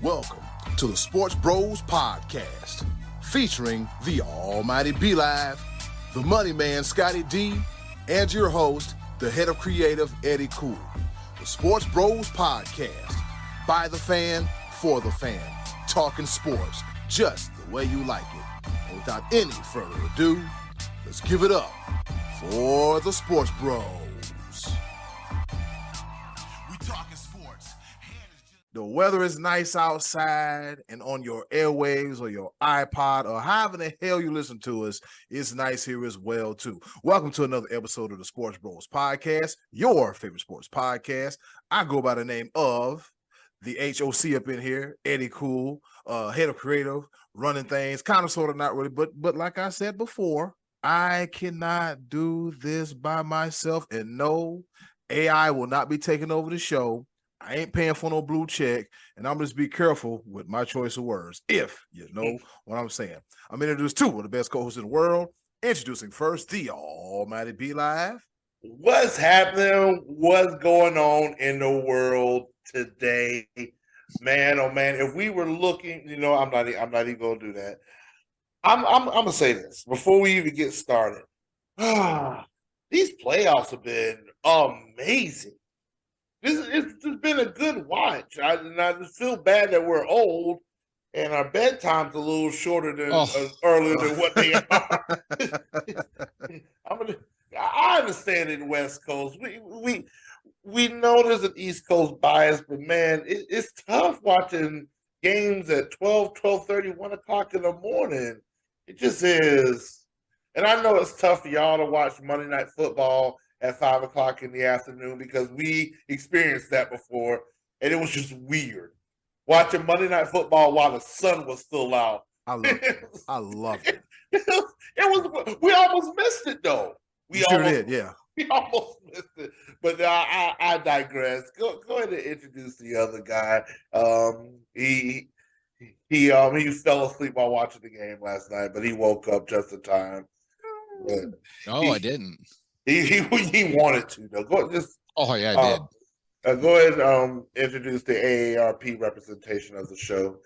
Welcome to the Sports Bros Podcast, featuring the almighty B-Live, the money man Scotty D, and your host, the head of creative Eddie Cool. The Sports Bros Podcast, by the fan, for the fan, talking sports just the way you like it. And without any further ado, let's give it up for the Sports Bros. The weather is nice outside, and on your airwaves or your iPod or however the hell you listen to us, it's nice here as well, too. Welcome to another episode of the Sports Bros Podcast, your favorite sports podcast. I go by the name of the HOC up in here, Eddie Cool, head of creative, running things, kind of, sort of, not really, but like I said before, I cannot do this by myself, and no, AI will not be taking over the show. I ain't paying for no blue check, and I'm just be careful with my choice of words, if you know what I'm saying. I'm introduced two of the best co-hosts in the world. Introducing first, the almighty B-Live. What's happening? What's going on in the world today? Man, oh man, if we were looking, I'm not even gonna do that. I'm gonna say this before we even get started. These playoffs have been amazing. It's been a good watch. I just feel bad that we're old and our bedtime's a little shorter than earlier than what they are. I understand in the West Coast. We know there's an East Coast bias, but man, it's tough watching games at 12:30, 1 o'clock in the morning. It just is. And I know it's tough for y'all to watch Monday Night Football at 5 o'clock in the afternoon because we experienced that before, and it was just weird. Watching Monday Night Football while the sun was still out. I love it. We almost missed it, though. We almost missed it. But I digress. Go ahead and introduce the other guy. He fell asleep while watching the game last night, but he woke up just in time. I didn't. He wanted to, though. I did. Go ahead and introduce the AARP representation of the show.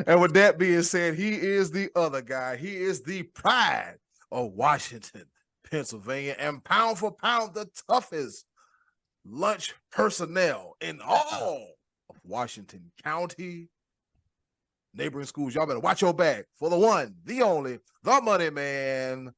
And with that being said, he is the other guy. He is the pride of Washington, Pennsylvania, and pound for pound, the toughest lunch personnel in all of Washington County. Neighboring schools, y'all better watch your back for the one, the only, the money man.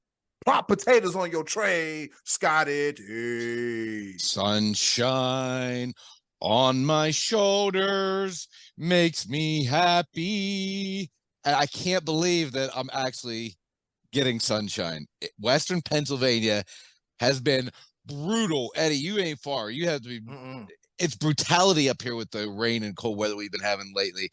Plop potatoes on your tray, Scotty D. Sunshine on my shoulders makes me happy. And I can't believe that I'm actually getting sunshine. Western Pennsylvania has been brutal. Eddie, you ain't far. You have to be. It's brutality up here with the rain and cold weather we've been having lately.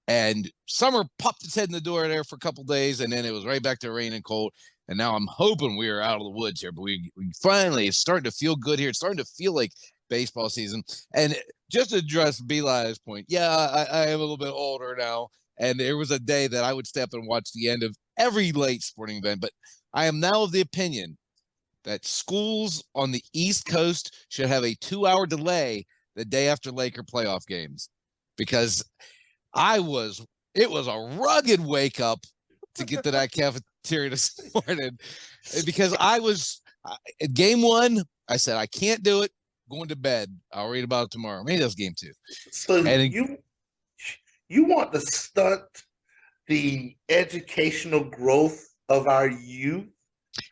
And summer popped its head in the door there for a couple days, and then it was right back to rain and cold. And now I'm hoping we are out of the woods here, but we finally, it's starting to feel good here. It's starting to feel like baseball season. And just to address B-Live's point, I am a little bit older now, and there was a day that I would step and watch the end of every late sporting event. But I am now of the opinion that schools on the East Coast should have a 2-hour delay the day after Laker playoff games, because it was a rugged wake up to get to that cafeteria this morning, because I was at game one. I said, I can't do it. Going to bed. I'll read about it tomorrow. Maybe that's game two. So you want to stunt the educational growth of our youth?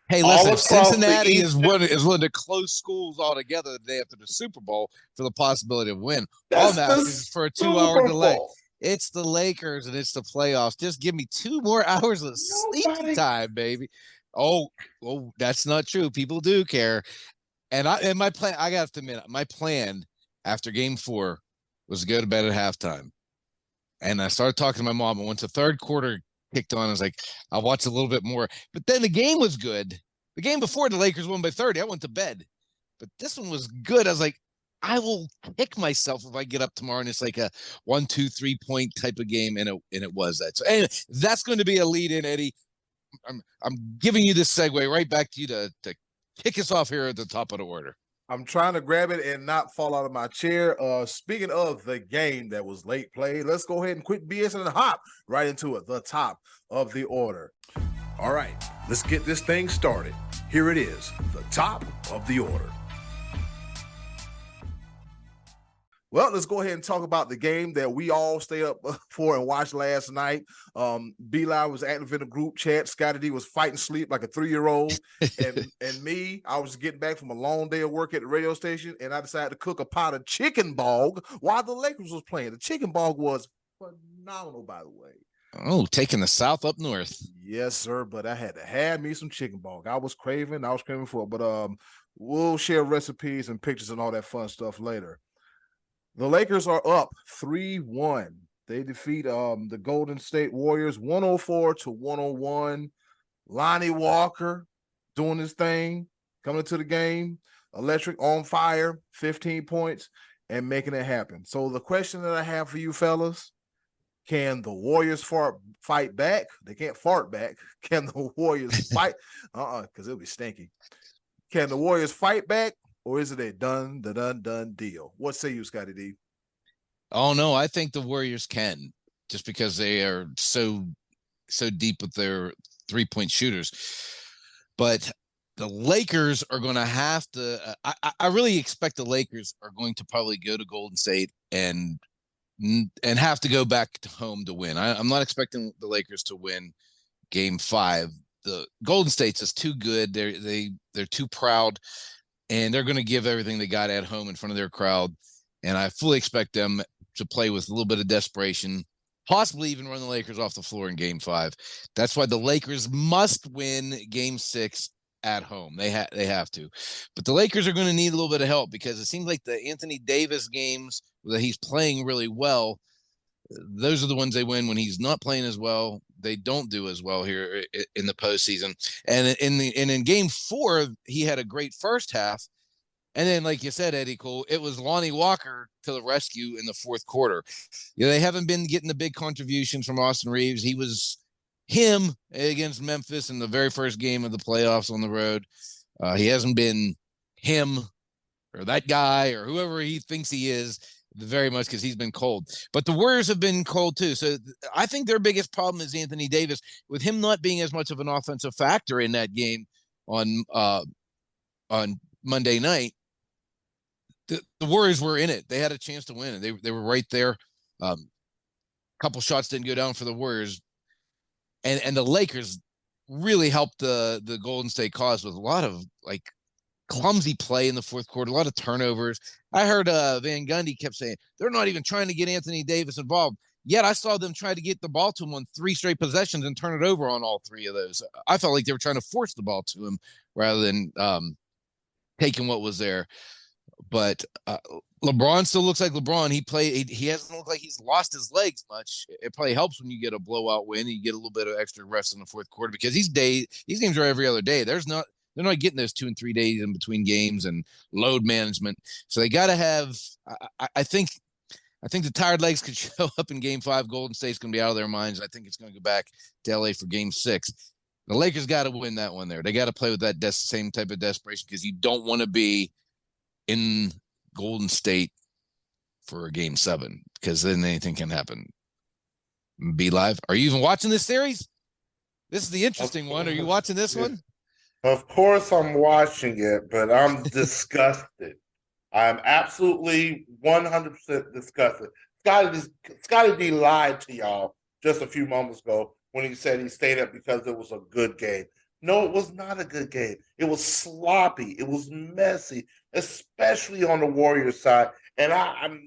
Hey, listen, Cincinnati is willing to close schools altogether the day after the Super Bowl for the possibility of win. All that is for a 2-hour delay. It's the Lakers and it's the playoffs. Just give me 2 more hours of sleep time, baby. Oh, that's not true. People do care. And my plan, I got to admit, my plan after game 4 was to go to bed at halftime. And I started talking to my mom, and once the third quarter kicked on, I was like, I'll watch a little bit more. But then the game was good. The game before, the Lakers won by 30. I went to bed. But this one was good. I was like, I will kick myself if I get up tomorrow and it's like a 1, 2, 3 point type of game, and it was that. So anyway, that's going to be a lead in, Eddie. I'm giving you this segue right back to you to kick us off here at the top of the order. I'm trying to grab it and not fall out of my chair. Speaking of the game that was late played, let's go ahead and quit BS and hop right into it. The top of the order. All right, let's get this thing started. Here it is, the top of the order. Well, let's go ahead and talk about the game that we all stay up for and watch last night. B-Live was active in the group chat. Scotty D was fighting sleep like a 3-year-old. and me, I was getting back from a long day of work at the radio station, and I decided to cook a pot of chicken bog while the Lakers was playing. The chicken bog was phenomenal, by the way. Oh, taking the South up north. Yes, sir, but I had to have me some chicken bog. I was craving for it, but we'll share recipes and pictures and all that fun stuff later. The Lakers are up 3-1. They defeat the Golden State Warriors 104-101. Lonnie Walker doing his thing, coming to the game, electric, on fire, 15 points, and making it happen. So the question that I have for you fellas, can the Warriors fight back? They can't fart back. Can the Warriors fight? Because it'll be stinky. Can the Warriors fight back? Or is it a done deal? What say you, Scotty D? Oh, no, I think the Warriors can, just because they are so deep with their three-point shooters. But the Lakers are going to have to I really expect the Lakers are going to probably go to Golden State and have to go back to home to win. I'm not expecting the Lakers to win Game 5. The Golden State's is too good. They're too proud. And they're going to give everything they got at home in front of their crowd. And I fully expect them to play with a little bit of desperation, possibly even run the Lakers off the floor in Game 5. That's why the Lakers must win Game 6 at home. They have to. But the Lakers are going to need a little bit of help, because it seems like the Anthony Davis games that he's playing really well, those are the ones they win. When he's not playing as well, they don't do as well here in the postseason. And in Game 4, he had a great first half, and then, like you said, Eddie Cole, it was Lonnie Walker to the rescue in the fourth quarter. They haven't been getting the big contributions from Austin Reeves. He was him against Memphis in the very first game of the playoffs on the road. He hasn't been him or that guy or whoever he thinks he is very much, because he's been cold. But the Warriors have been cold too. So I think their biggest problem is Anthony Davis, with him not being as much of an offensive factor in that game on Monday night. The Warriors were in it. They had a chance to win, and they were right there. Couple shots didn't go down for the Warriors, and the Lakers really helped the Golden State cause with a lot of clumsy play in the fourth quarter, a lot of turnovers. I heard Van Gundy kept saying they're not even trying to get Anthony Davis involved. Yet I saw them try to get the ball to him on 3 straight possessions and turn it over on all 3 of those. I felt like they were trying to force the ball to him rather than taking what was there. But LeBron still looks like LeBron. He hasn't looked like he's lost his legs much. It probably helps when you get a blowout win and you get a little bit of extra rest in the fourth quarter, because these games are every other day. They're not getting those 2 and 3 days in between games and load management. So they got to have. I think the tired legs could show up in Game 5. Golden State's going to be out of their minds. I think it's going to go back to LA for Game 6. The Lakers got to win that one there. They got to play with that same type of desperation, because you don't want to be in Golden State for a Game 7, because then anything can happen. Be live. Are you even watching this series? This is the interesting one. Are you watching this one? Of course I'm watching it, but I'm disgusted. I'm absolutely 100% disgusted. Scotty D lied to y'all just a few moments ago when he said he stayed up because it was a good game. No, it was not a good game. It was sloppy. It was messy, especially on the Warriors side. And I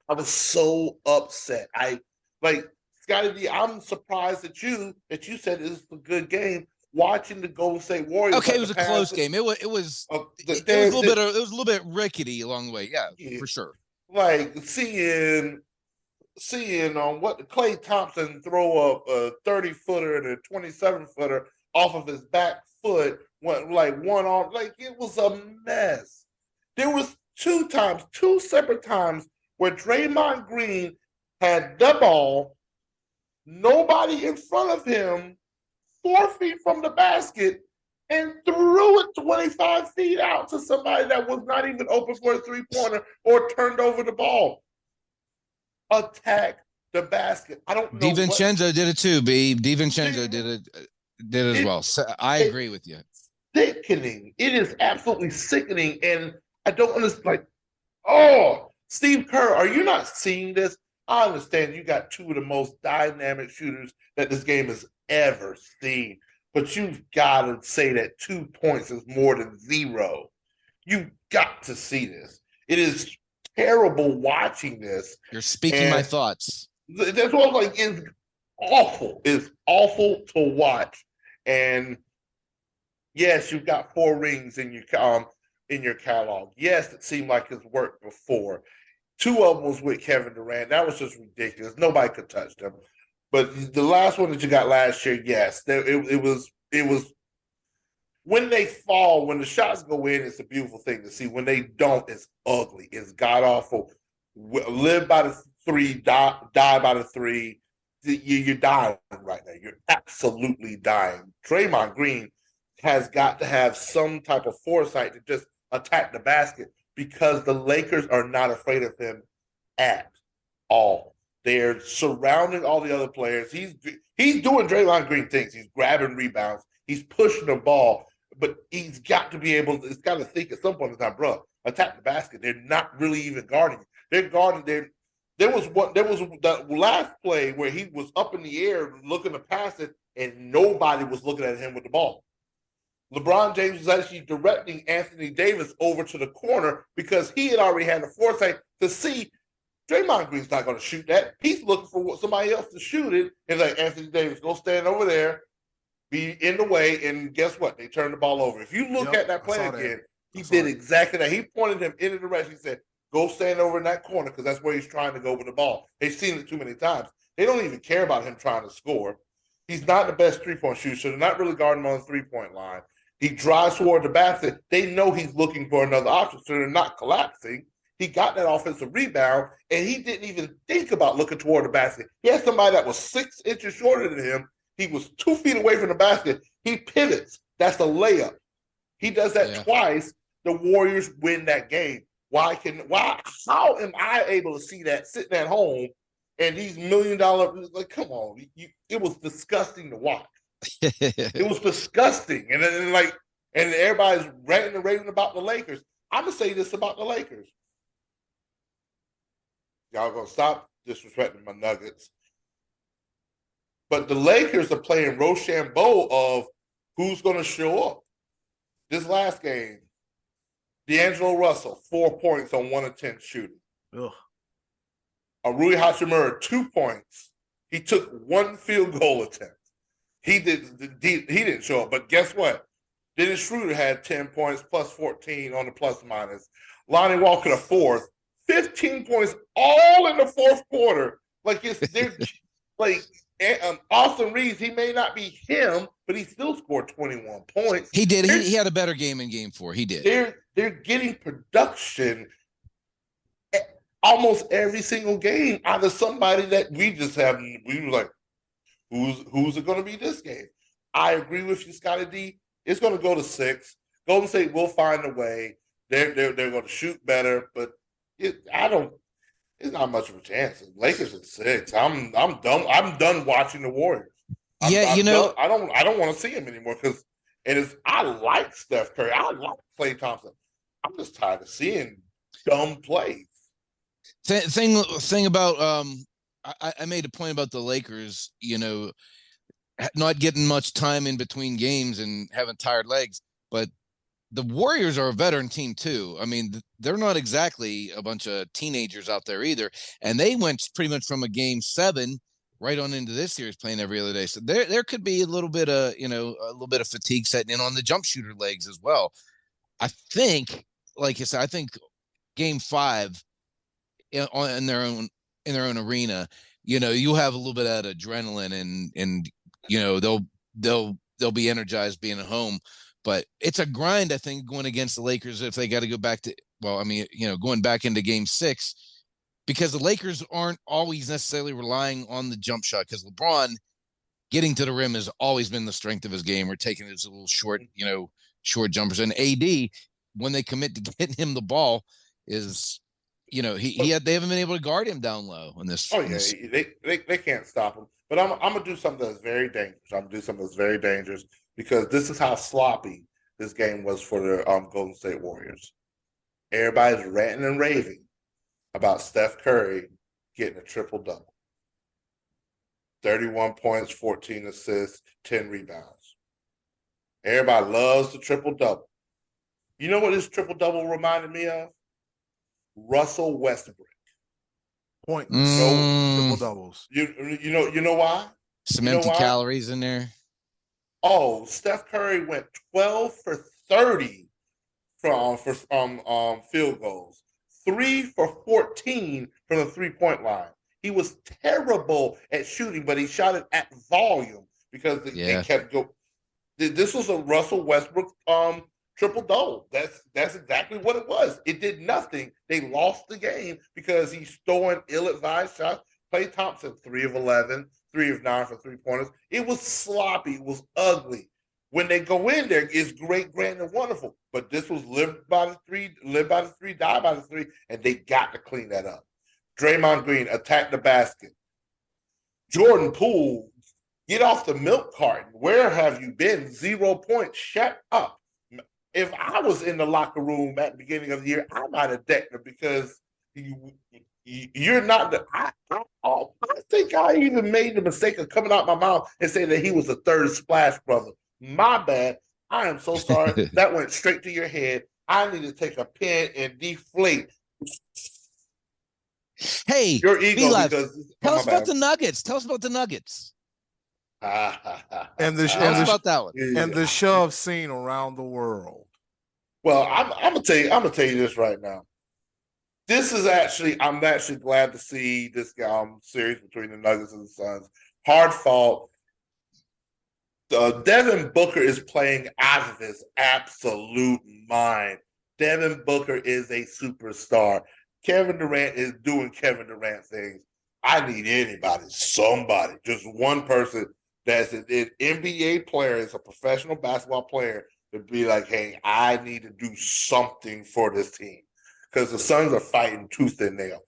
was so upset. Scotty D, I'm surprised that you said it was a good game. Watching the Golden State Warriors. Okay, it was a close game. It was a little bit rickety along the way. Yeah, for sure. Like seeing what Klay Thompson throw up a 30-footer and a 27-footer off of his back foot, went one arm. It was a mess. There was 2 separate times where Draymond Green had the ball, nobody in front of him, 4 feet from the basket, and threw it 25 feet out to somebody that was not even open for a three-pointer or turned over the ball. Attack the basket. I don't know. DiVincenzo did it too, B. DiVincenzo did it as well. So I agree with you. Sickening. It is absolutely sickening. And I don't understand. Like, oh, Steve Kerr, are you not seeing this? I understand you got two of the most dynamic shooters that this game has ever seen. But you've got to say that 2 points is more than zero. You've got to see this. It is terrible watching this. You're speaking my thoughts. That's what I'm like. It's awful. It's awful to watch. And yes, you've got 4 rings in your catalog. Yes, it seemed like it's worked before. 2 of them was with Kevin Durant. That was just ridiculous. Nobody could touch them. But the last one that you got last year, yes, it was when they fall, when the shots go in, it's a beautiful thing to see. When they don't, it's ugly. It's god awful. Live by the 3, die by the 3. You're dying right now. You're absolutely dying. Draymond Green has got to have some type of foresight to just attack the basket because the Lakers are not afraid of him at all. They're surrounding all the other players. He's doing Draymond Green things. He's grabbing rebounds. He's pushing the ball, but he's got to be able to, he's got to think at some point in time, bro, attack the basket. They're not really even guarding. They're guarding. There was the last play where he was up in the air looking to pass it, and nobody was looking at him with the ball. LeBron James was actually directing Anthony Davis over to the corner because he had already had the foresight to see Draymond Green's not going to shoot that. He's looking for somebody else to shoot it. And like, Anthony Davis, go stand over there, be in the way, and guess what? They turned the ball over. If you look at that play again, he did exactly that. He pointed him in the direction. He said, go stand over in that corner because that's where he's trying to go with the ball. They've seen it too many times. They don't even care about him trying to score. He's not the best three-point shooter, so they're not really guarding him on the three-point line. He drives toward the basket. They know he's looking for another option, so they're not collapsing. He got that offensive rebound, and he didn't even think about looking toward the basket. He had somebody that was 6 inches shorter than him. He was 2 feet away from the basket. He pivots. That's a layup. He does that twice. The Warriors win that game. How am I able to see that sitting at home and these $1 million, like, come on. It was disgusting to watch. It was disgusting. And everybody's ranting and raving about the Lakers. I'm going to say this about the Lakers. Y'all going to stop disrespecting my Nuggets. But the Lakers are playing Rochambeau of who's going to show up. This last game, D'Angelo Russell, 4 points on 1 of 10 shooting. Ugh. Rui Hachimura, 2 points. He took 1 field goal attempt. He didn't show up, but guess what? Dennis Schroeder had 10 points plus 14 on the plus minus. Lonnie Walker, the 4th, 15 points all in the 4th quarter. Austin Reeves, he may not be him, but he still scored 21 points. He did. He had a better game in game 4. He did. They're getting production almost every single game out of somebody that we were like, who's it going to be this game? I agree with you, Scotty D. It's going to go to 6. Golden State will find a way. They're going to shoot better, but it's not much of a chance. Lakers at 6. I'm done. I'm done watching the Warriors. I don't want to see him anymore because I like Steph Curry. I like Klay Thompson. I'm just tired of seeing dumb plays. Thing about I made a point about the Lakers, not getting much time in between games and having tired legs, but the Warriors are a veteran team too. I mean, they're not exactly a bunch of teenagers out there either. And they went pretty much from a game 7 right on into this series playing every other day. So there could be a little bit of, a little bit of fatigue setting in on the jump shooter legs as well. I think, like you said, I think game 5 in their own arena, you'll have a little bit of adrenaline and they'll be energized being at home. But it's a grind, I think, going against the Lakers if they got to go back to, going back into game 6, because the Lakers aren't always necessarily relying on the jump shot because LeBron getting to the rim has always been the strength of his game, or taking his little short, short jumpers. And AD, when they commit to getting him the ball, is, they haven't been able to guard him down low in this. Oh yeah, they can't stop him. But I'm gonna do something that's very dangerous. Because this is how sloppy this game was for the Golden State Warriors. Everybody's ranting and raving about Steph Curry getting a triple-double. 31 points, 14 assists, 10 rebounds. Everybody loves the triple-double. You know what this triple-double reminded me of? Russell Westbrook. Points, triple doubles. You know why? Some empty calories in there. Oh, Steph Curry went 12 for 30 for field goals, 3 for 14 from the 3-point line. He was terrible at shooting, but he shot it at volume because they kept going. This was a Russell Westbrook triple-double. That's exactly what it was. It did nothing. They lost the game because he's throwing ill-advised shots. Klay Thompson, 3 of 11, 3 of 9 for 3-pointers. It was sloppy. It was ugly. When they go in there, it's great, grand, and wonderful. But this was live by the 3, die by the 3, and they got to clean that up. Draymond Green attacked the basket. Jordan Poole, get off the milk carton. Where have you been? 0 points. Shut up. If I was in the locker room at the beginning of the year, I might have decked him because you're not the. I think I even made the mistake of coming out my mouth and saying that he was a third Splash Brother. My bad. I am so sorry. That went straight to your head. I need to take a pen and deflate. Hey, your ego because tell us about the Nuggets. Tell us about the Nuggets. And tell us about that one. And the shove scene around the world. Well, I'm gonna tell you this right now. I'm actually glad to see this series between the Nuggets and the Suns. Hard fought. Devin Booker is playing out of his absolute mind. Devin Booker is a superstar. Kevin Durant is doing Kevin Durant things. I need somebody, just one person that's an NBA player, is a professional basketball player, to be like, hey, I need to do something for this team. Because the Suns are fighting tooth and nail.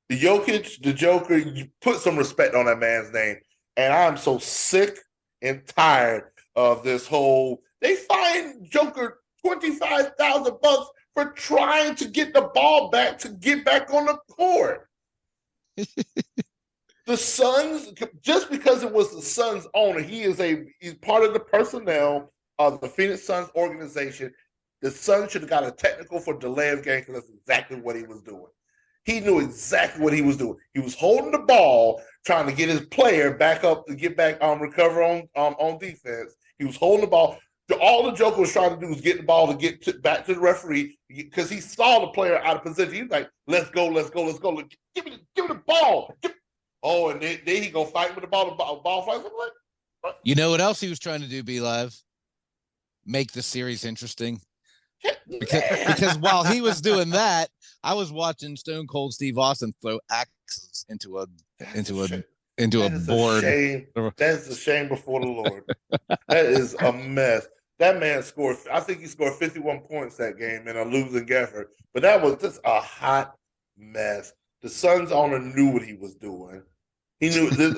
The Joker, you put some respect on that man's name. And I'm so sick and tired of this whole, they fined Joker $25,000 for trying to get the ball back to get back on the court. The Suns, just because it was the Suns owner, he's part of the personnel of the Phoenix Suns organization. The Suns should have got a technical for delay of game because that's exactly what he was doing. He knew exactly what he was doing. He was holding the ball, trying to get his player back up to get back recover on defense. He was holding the ball. All the Joker was trying to do was get the ball to get back to the referee because he saw the player out of position. He was like, let's go. Give me the ball. And then he go fight with the ball fight. Like, you know what else he was trying to do, B-Live? Make the series interesting. Because while he was doing that, I was watching Stone Cold Steve Austin throw axes into a board. That's a shame before the Lord. That is a mess. That man scored. I think he scored 51 points that game in a losing effort. But that was just a hot mess. The Suns owner knew what he was doing. He knew this,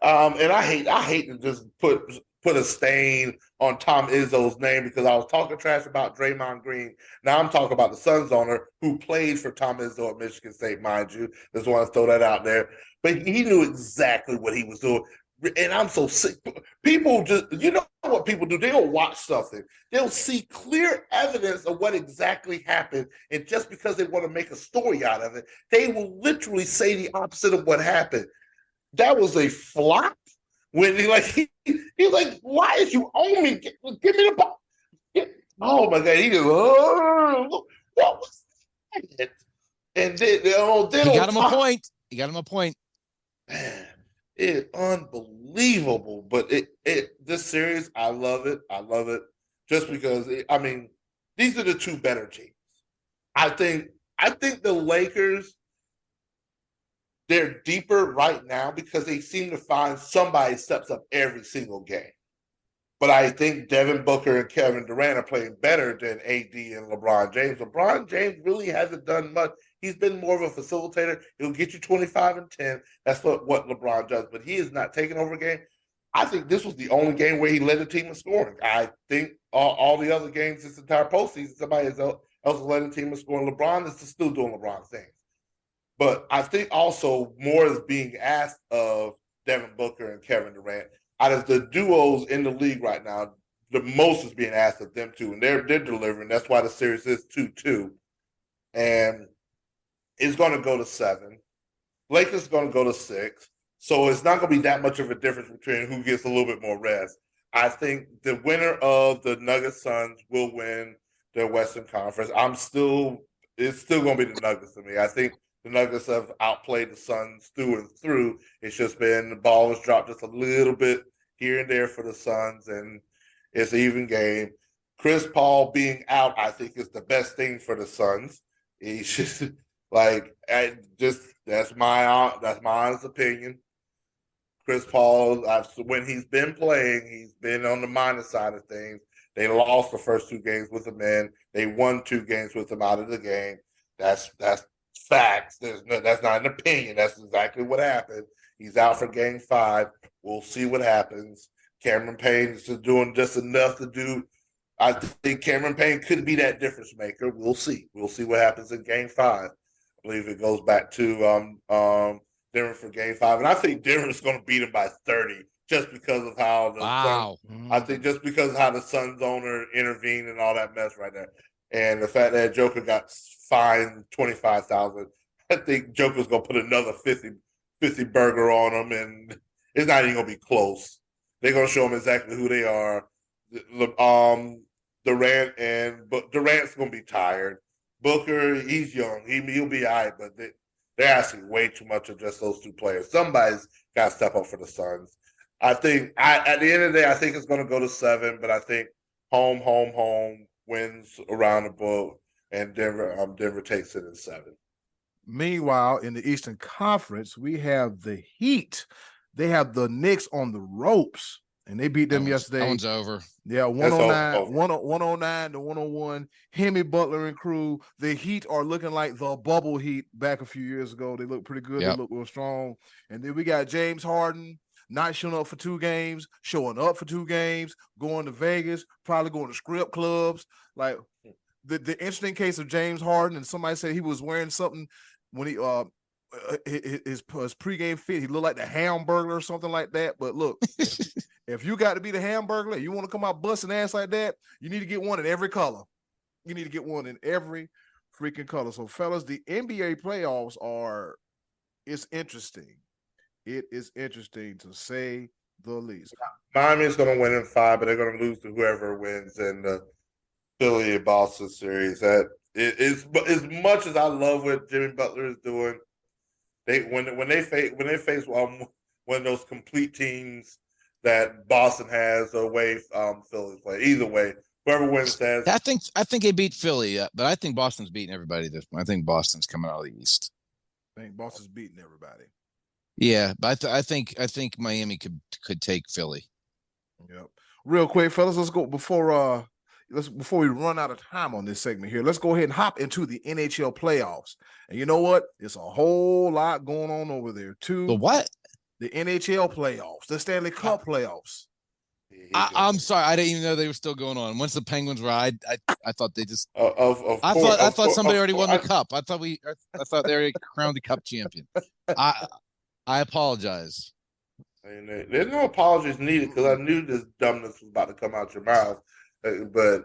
and I hate to just put a stain on Tom Izzo's name because I was talking trash about Draymond Green. Now I'm talking about the Suns owner who played for Tom Izzo at Michigan State, mind you. Just want to throw that out there. But he knew exactly what he was doing. And I'm so sick. People just, you know what people do? They'll watch something. They'll see clear evidence of what exactly happened. And just because they want to make a story out of it, they will literally say the opposite of what happened. That was a flop. When he's like, why did you own me? Give me the ball. Oh my God. He just, what was that? And then he got him a point. He got him a point. Man, it's unbelievable. But this series, I love it. I love it. Just because these are the two better teams. I think the Lakers, they're deeper right now because they seem to find somebody steps up every single game. But I think Devin Booker and Kevin Durant are playing better than AD and LeBron James. LeBron James really hasn't done much. He's been more of a facilitator. He'll get you 25 and 10. That's what LeBron does. But he is not taking over a game. I think this was the only game where he led the team in scoring. I think all the other games this entire postseason, somebody else led the team in scoring. LeBron is still doing LeBron things. But I think also more is being asked of Devin Booker and Kevin Durant. Out of the duos in the league right now, the most is being asked of them too, and they're delivering. That's why the series is 2-2, and it's going to go to 7. Lakers is going to go to 6, so it's not going to be that much of a difference between who gets a little bit more rest. I think the winner of the Nuggets Suns will win their Western Conference. It's still going to be the Nuggets to me. I think the Nuggets have outplayed the Suns through and through. It's just been the ball has dropped just a little bit here and there for the Suns, and it's an even game. Chris Paul being out, I think, is the best thing for the Suns. He's just that's my honest opinion. Chris Paul, when he's been playing, he's been on the minus side of things. They lost the first 2 games with him in. They won 2 games with him out of the game. That's facts. That's not an opinion. That's exactly what happened. He's out for game 5. We'll see what happens. Cameron Payne is just doing just enough to do. I think Cameron Payne could be that difference maker. We'll see. We'll see what happens in game 5. I believe it goes back to Denver for game 5. And I think Denver's going to beat him by 30 just because of how the Suns, I think just because of how the Suns owner intervened and all that mess right there. And the fact that Joker got fined $25,000, I think Joker's gonna put another 50 burger on him, and it's not even gonna be close. They're gonna show him exactly who they are. Durant's gonna be tired. Booker, he's young. He'll be all right, but they're asking way too much of just those 2 players. Somebody's got to step up for the Suns. I think at the end of the day, I think it's gonna go to 7, but I think home wins around the boat, and Denver takes it in 7. Meanwhile, in the Eastern Conference, we have the Heat. They have the Knicks on the ropes, and they beat them yesterday. That one's over. Yeah, 109 to 101. Hemi Butler and crew. The Heat are looking like the bubble Heat back a few years ago. They look pretty good. Yep. They look real strong. And then we got James Harden not showing up for 2 games, showing up for 2 games, going to Vegas, probably going to strip clubs. Like the interesting case of James Harden, and somebody said he was wearing something when he his pregame fit, he looked like the Hamburglar or something like that. But look, if you got to be the Hamburglar, you want to come out busting ass like that, you need to get one in every color. You need to get one in every freaking color. So, fellas, the NBA playoffs it's interesting. It is interesting to say the least. Miami's going to win in 5, but they're going to lose to whoever wins in the Philly and Boston series. That is as much as I love what Jimmy Butler is doing. When they face one of those complete teams that Boston has, the way Philly play. Either way, whoever wins that. I think they beat Philly, but I think Boston's beating everybody this point. I think Boston's coming out of the East. I think Boston's beating everybody. Yeah, but I think Miami could take Philly. Yep. Real quick, fellas, let's go before we run out of time on this segment here. Let's go ahead and hop into the NHL playoffs. And you know what? It's a whole lot going on over there too. The what? The NHL playoffs, the Stanley Cup playoffs. I'm sorry, I didn't even know they were still going on. Once the Penguins were, I thought they just. I thought somebody already won the cup. I thought they already crowned the cup champion. I apologize. There's no apologies needed because I knew this dumbness was about to come out your mouth. But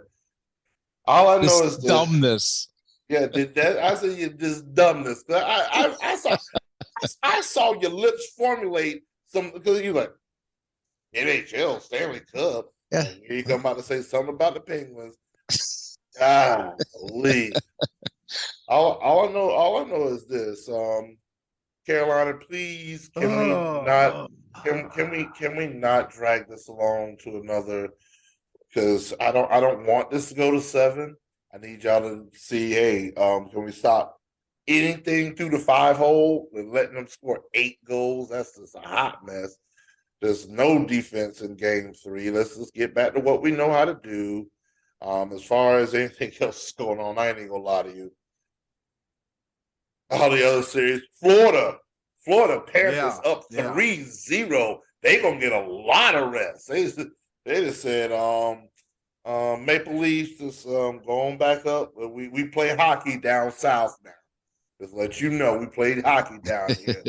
all I know is dumbness. Yeah, I said this dumbness. I saw your lips formulate some because you like NHL Stanley Cup. Yeah, and here you come about to say something about the Penguins. Golly. All I know is this. Carolina, please, can we not drag this along to another? Because I don't want this to go to 7. I need y'all to see, hey, can we stop anything through the 5-hole and letting them score 8 goals. That's just a hot mess. There's no defense in game 3. Let's just get back to what we know how to do. As far as anything else is going on, I ain't even gonna lie to you. All the other series, Florida Panthers up 3-0. They gonna get a lot of rest. They just said Maple Leafs is going back up. We play hockey down south now. Just let you know we played hockey down here.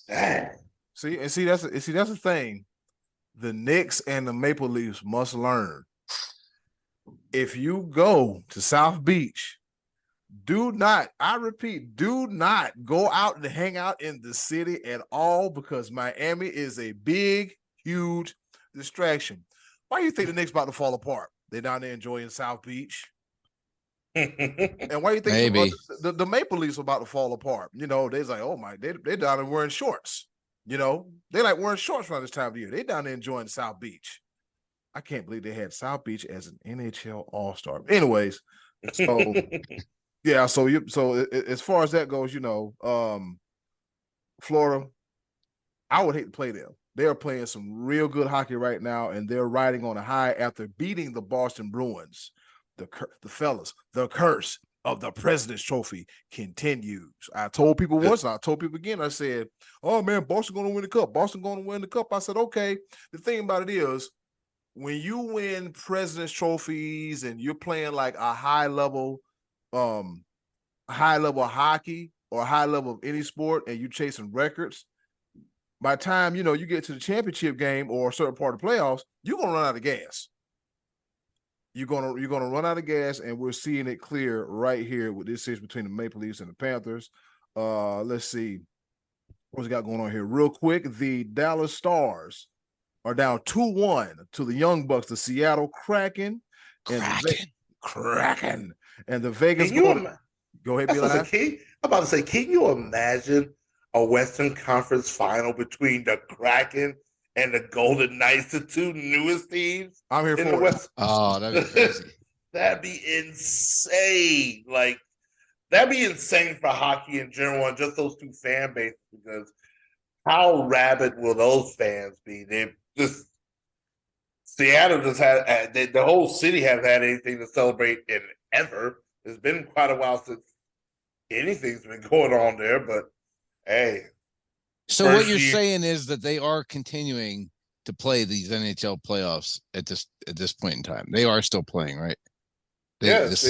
Dang. See that's the thing. The Knicks and the Maple Leafs must learn. If you go to South Beach, do not go out and hang out in the city at all, because Miami is a big, huge distraction. Why do you think the Knicks about to fall apart? They're down there enjoying South Beach. And why do you think the Maple Leafs are about to fall apart? You know, they're like, oh my, they're down there wearing shorts. You know, they like wearing shorts around this time of year. They're down there enjoying South Beach. I can't believe they had South Beach as an NHL All-Star. Anyways, so yeah, so as far as that goes, you know, Florida, I would hate to play them. They're playing some real good hockey right now, and they're riding on a high after beating the Boston Bruins. The fellas, the curse of the President's Trophy continues. I told people once, and I told people again, I said, oh man, Boston going to win the cup. Boston going to win the cup. I said, okay. The thing about it is, when you win President's Trophies and you're playing like a high level hockey or a high level of any sport, and you chasing records, by the time, you know, you get to the championship game or a certain part of the playoffs, you're going to run out of gas. You're gonna run out of gas, and we're seeing it clear right here with this series between the Maple Leafs and the Panthers. Let's see what's got going on here real quick. The Dallas Stars are down 2-1 to the Young Bucks, the Seattle Kraken, Kraken, and the Vegas. Go ahead, I'm about to say, can you imagine a Western Conference final between the Kraken and the Golden Knights, the two newest teams? I'm here for it. Oh, that'd be crazy. That'd be insane. Like, that'd be insane for hockey in general and just those two fan bases, because how rabid will those fans be? They just Seattle just had the whole city hasn't had anything to celebrate in ever. It's been quite a while since anything's been going on there, but hey. So what you're saying is that they are continuing to play these NHL playoffs at this point in time. They are still playing, right? Yes.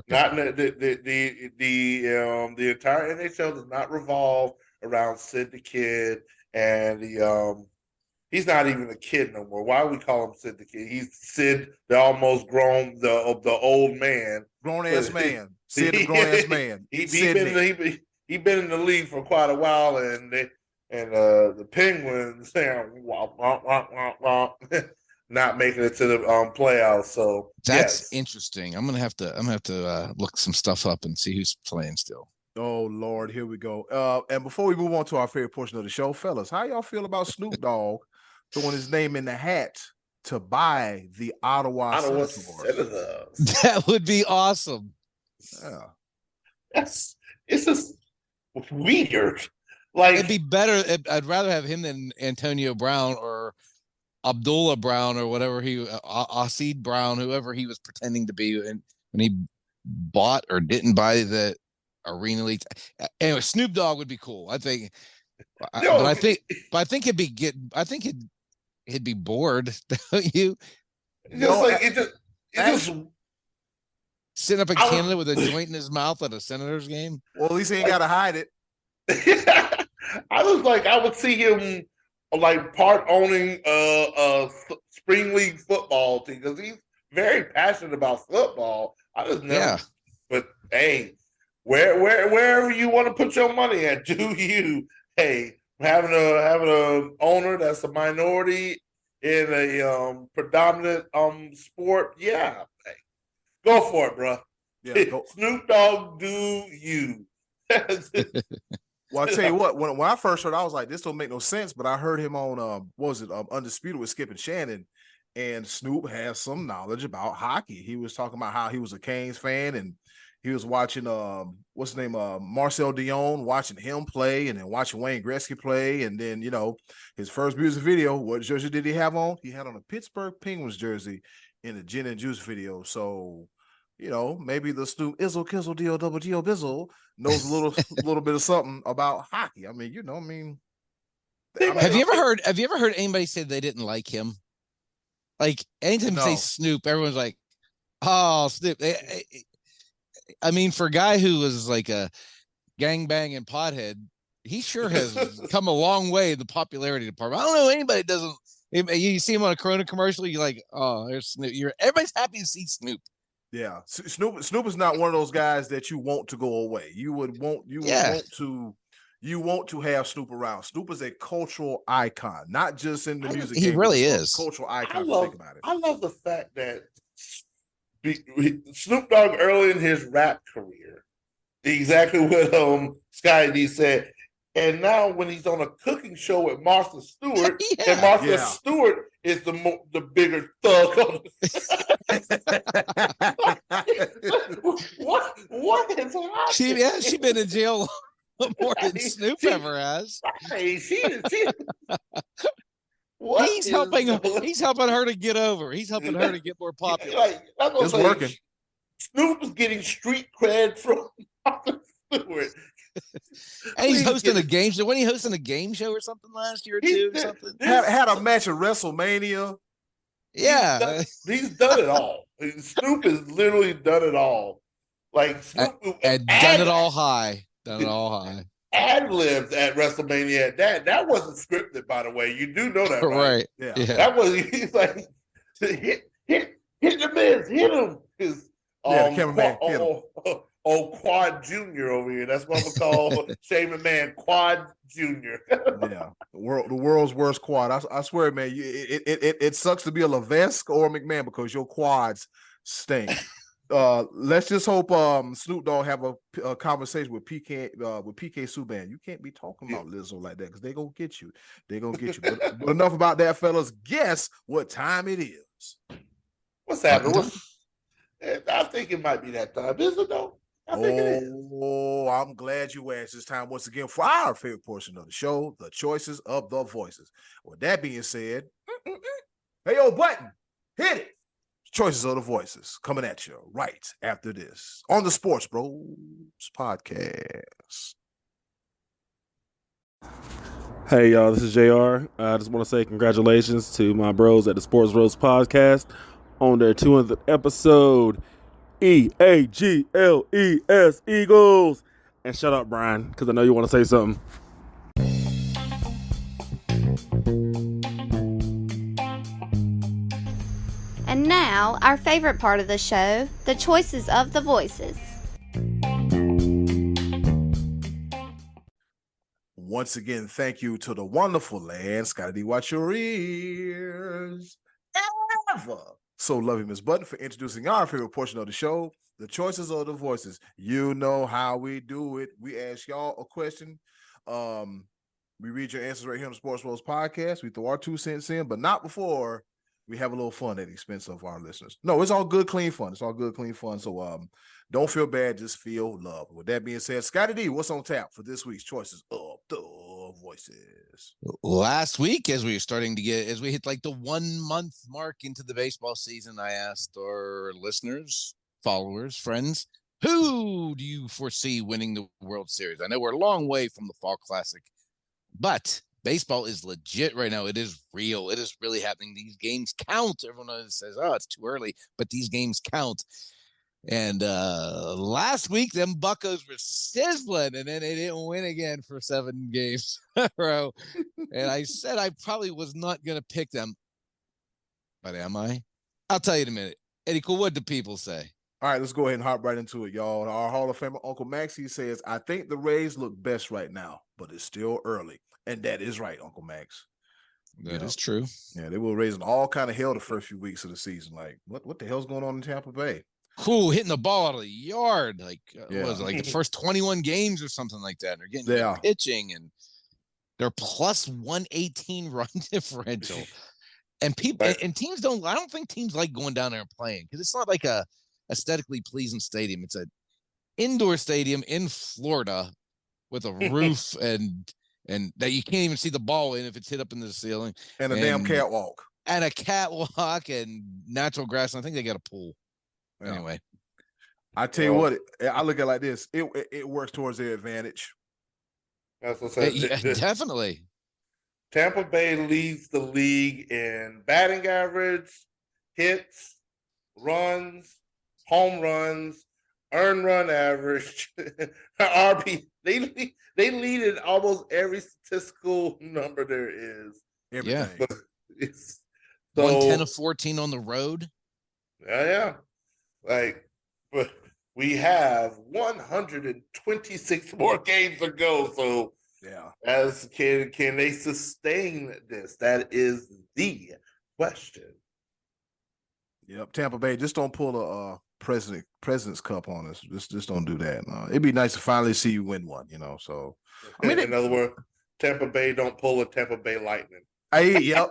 Not the entire NHL does not revolve around Sid the Kid and he's not even a kid no more. Why do we call him Sid the Kid? He's Sid, the almost grown, the old man, grown ass man. Sid the grown ass man. He been in the league for quite a while, and the Penguins not making it to the playoffs. So that's interesting. I'm gonna have to look some stuff up and see who's playing still. Oh Lord, here we go. And before we move on to our favorite portion of the show, fellas, how y'all feel about Snoop Dogg throwing his name in the hat to buy the Ottawa Senators? That would be awesome. Yeah, it's just weird. Like, it'd be better. I'd rather have him than Antonio Brown or Abdullah Brown or whatever Asid Brown, whoever he was pretending to be, and when he bought or didn't buy the Arena League. Anyway, Snoop Dogg would be cool. I think, but I think he'd be bored. Don't you? Just sitting up in Canada with a joint in his mouth at a Senators game. Well, at least he ain't got to hide it. I would see him like part owning a spring league football team, because he's very passionate about football. I just never. Yeah. But hey, wherever you want to put your money at, do you? Hey, having a owner that's a minority in a predominant sport, yeah, hey, go for it, bro. Yeah, Snoop Dogg, do you? Well, I tell you what, when I first heard, I was like, this don't make no sense. But I heard him on Undisputed with Skip and Shannon, and Snoop has some knowledge about hockey. He was talking about how he was a Canes fan, and he was watching what's his name, Marcel Dion, watching him play, and then watching Wayne Gretzky play, and then his first music video. What jersey did he have on? He had on a Pittsburgh Penguins jersey in the Gin and Juice video. So, maybe the Snoop Izzle Kizzle Dio Double Gio Bizzle knows a little bit of something about hockey. I mean, have you ever heard anybody say they didn't like him? Like anytime you say Snoop, everyone's like, "Oh, Snoop." I mean, for a guy who was like a gangbanging pothead, he sure has come a long way in the popularity department. I don't know anybody doesn't. You see him on a Corona commercial, you're like, "Oh, there's Snoop." Everybody's happy to see Snoop. Yeah, Snoop is not one of those guys that you want to go away. You would want to have Snoop around. Snoop is a cultural icon, not just in the music game. He really is a cultural icon. Think about it. I love the fact that Snoop Dogg early in his rap career, exactly what Scotty D said. And now when he's on a cooking show with Martha Stewart, and Martha Stewart is the bigger thug on what has happened? She's been in jail more than Snoop ever has. He's helping her to get over. He's helping her to get more popular. It's working. Snoop is getting street cred from Martha Stewart. And he's hosting a game show. Wasn't he hosting a game show or something last year or two? Or something? Had a match at WrestleMania. Yeah. He's done it all. Snoop has literally done it all. Like Snoop and done it all high. Done it all high. Ad-libs at WrestleMania. That wasn't scripted, by the way. You do know that, right? Yeah. That was, he's like, hit the Miz, hit him. The cameraman hit him. Quad Junior over here. That's what I'm gonna call Shane McMahon, Quad Junior. Yeah, the world's worst quad. I swear, man. It sucks to be a Levesque or a McMahon because your quads stink. Let's just hope Snoop Dogg have a conversation with PK Subban. You can't be talking about Lizzo like that because they're gonna get you. But enough about that, fellas. Guess what time it is? What's happening? I think it might be that time. Is it though? I think it is. Oh, I'm glad you asked this time once again for our favorite portion of the show, the choices of the voices. With that being said, hey, yo, button, hit it. Choices of the voices coming at you right after this on the Sports Bros podcast. Hey, y'all, this is JR. I just want to say congratulations to my bros at the Sports Bros podcast on their 200th episode. EAGLES Eagles. And shut up, Brian, because I know you want to say something. And now, our favorite part of the show, the choices of the voices. Once again, thank you to the wonderful Lance. Gotta be watch your ears. Ever. So love you, Miss Button, for introducing our favorite portion of the show, the choices of the voices. You know how we do it. We ask y'all a question. We read your answers right here on the Sports Bros podcast. We throw our 2 cents in, but not before we have a little fun at the expense of our listeners. No, it's all good, clean fun. It's all good, clean fun. So don't feel bad, just feel love. With that being said, Scotty D, what's on tap for this week's choices of the voices? Last week, as we hit like the 1 month mark into the baseball season, I asked our listeners, followers, friends, who do you foresee winning the World Series? I know we're a long way from the Fall Classic, but baseball is legit right now. It is real. It is really happening. These games count. Everyone says, oh, it's too early, but these games count. And last week, them Buccos were sizzling, and then they didn't win again for 7 games in a row. And I said I probably was not going to pick them. But am I? I'll tell you in a minute. Eddie, cool, what do people say? All right, let's go ahead and hop right into it, y'all. Our Hall of Famer, Uncle Max, he says, I think the Rays look best right now, but it's still early. And that is right, Uncle Max. That is true. Yeah, they were raising all kind of hell the first few weeks of the season. Like, what the hell's going on in Tampa Bay? Cool, hitting the ball out of the yard. Like, what was it, like the first 21 games or something like that? And they're getting good pitching, and they're plus 118 run differential. And people and teams I don't think teams like going down there and playing because it's not like a aesthetically pleasing stadium. It's a indoor stadium in Florida with a roof and that you can't even see the ball in if it's hit up in the ceiling. And a damn catwalk. And a catwalk and natural grass. And I think they got a pool. Yeah. Anyway. I tell you what, I look at it like this. It works towards their advantage. That's what I said. Definitely. Tampa Bay leads the league in batting average, hits, runs, home runs, earned run average, RB. They lead in almost every statistical number there is. Everything. But it's so 110 of 14 on the road. Yeah. But we have 126 more games to go. So yeah, can they sustain this? That is the question. Yep, Tampa Bay, just don't pull a President's Cup on us. Just don't do that. It'd be nice to finally see you win one. So I mean, in other words, Tampa Bay don't pull a Tampa Bay Lightning. Yeah.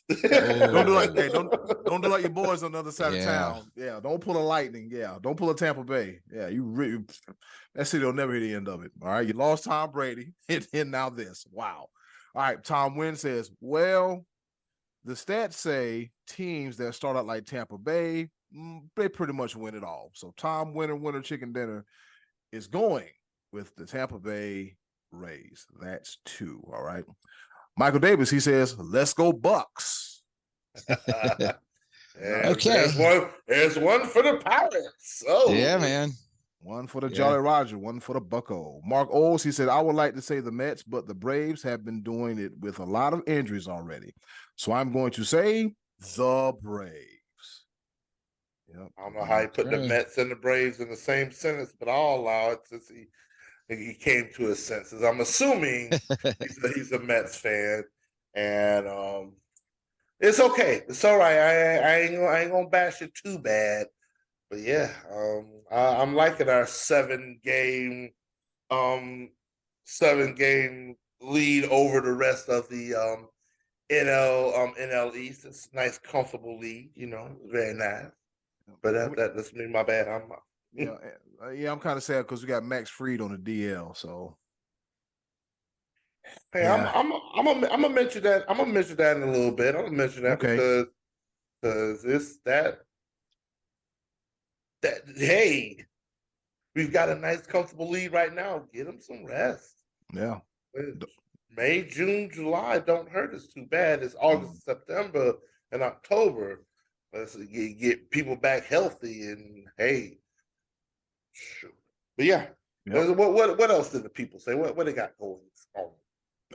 Don't do like don't do like your boys on the other side of town. Yeah, don't pull a Lightning. Yeah, don't pull a Tampa Bay. Yeah, that city will never hear the end of it. All right, you lost Tom Brady, and now this. Wow. All right, Tom Wynn says, well, the stats say teams that start out like Tampa Bay, they pretty much win it all. So Tom winner chicken dinner is going with the Tampa Bay Rays. That's 2. All right. Michael Davis, he says, let's go Bucks. Okay. There's one for the Pirates. Oh, yeah, man. One for the Jolly Roger, one for the Bucko. Mark Oles, he said, I would like to say the Mets, but the Braves have been doing it with a lot of injuries already. So I'm going to say the Braves. Yep. I don't know how he put the Mets and the Braves in the same sentence, but I'll allow it since he came to his senses. I'm assuming he's a Mets fan, and it's okay. It's all right. I ain't gonna bash it too bad, but yeah, I'm liking our 7-game lead over the rest of the NL East. It's a nice, comfortable lead. Very nice. But that's me. My bad. I'm kind of sad because we got Max Fried on the DL. So, hey, yeah. I'm gonna mention that. I'm gonna mention that in a little bit. I'm gonna mention that because it's that. Hey, we've got a nice, comfortable lead right now. Get him some rest. Yeah. May, June, July don't hurt us too bad. It's August, September, and October. Let's get people back healthy and hey. Shoot. But yeah. What else did the people say? What they got going on?